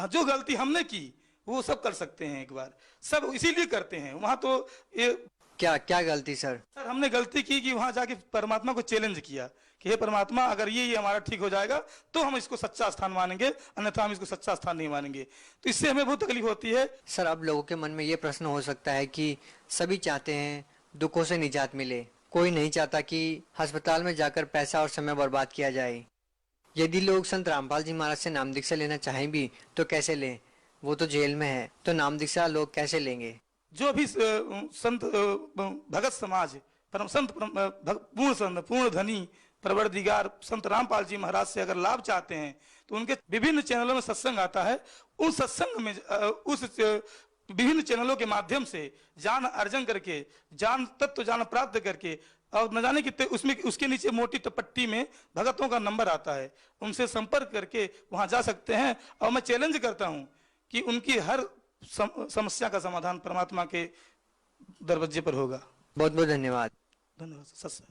जो गलती हमने की वो सब कर सकते हैं, एक बार सब इसीलिए करते हैं। वहां तो ये क्या गलती सर? सर हमने गलती की कि वहां जाके परमात्मा को चैलेंज किया कि हे परमात्मा, अगर ये हमारा ठीक हो जाएगा तो हम इसको सच्चा स्थान मानेंगे, अन्यथा हम इसको सच्चा स्थान नहीं मानेंगे। तो इससे हमें बहुत तकलीफ होती है। सर अब लोगों के मन में ये प्रश्न हो सकता है कि सभी चाहते हैं दुखों से निजात मिले, कोई नहीं चाहता कि अस्पताल में जाकर पैसा और समय बर्बाद किया जाए। यदि लोग संत रामपाल जी महाराज से नाम दीक्षा लेना चाहें भी तो कैसे लें? वो तो जेल में है, तो नाम दीक्षा लोग कैसे लेंगे? जो भी संत भगत समाज परम संत पूर्ण संत पूर्ण धनी परवरदिगार संत रामपाल जी महाराज से अगर लाभ चाहते हैं तो उनके विभिन्न चैनलों में सत्संग आता है। उन सत्संग में उस विभिन्न चैनलों के माध्यम से ज्ञान अर्जन करके, ज्ञान तत्व ज्ञान प्राप्त करके, और न जाने कितने उसमें उसके नीचे मोटी पट्टी में भगतों का नंबर आता है, उनसे संपर्क करके वहां जा सकते हैं। और मैं चैलेंज करता हूं कि उनकी हर समस्या का समाधान परमात्मा के दरवाजे पर होगा। बहुत बहुत धन्यवाद। धन्यवाद सर।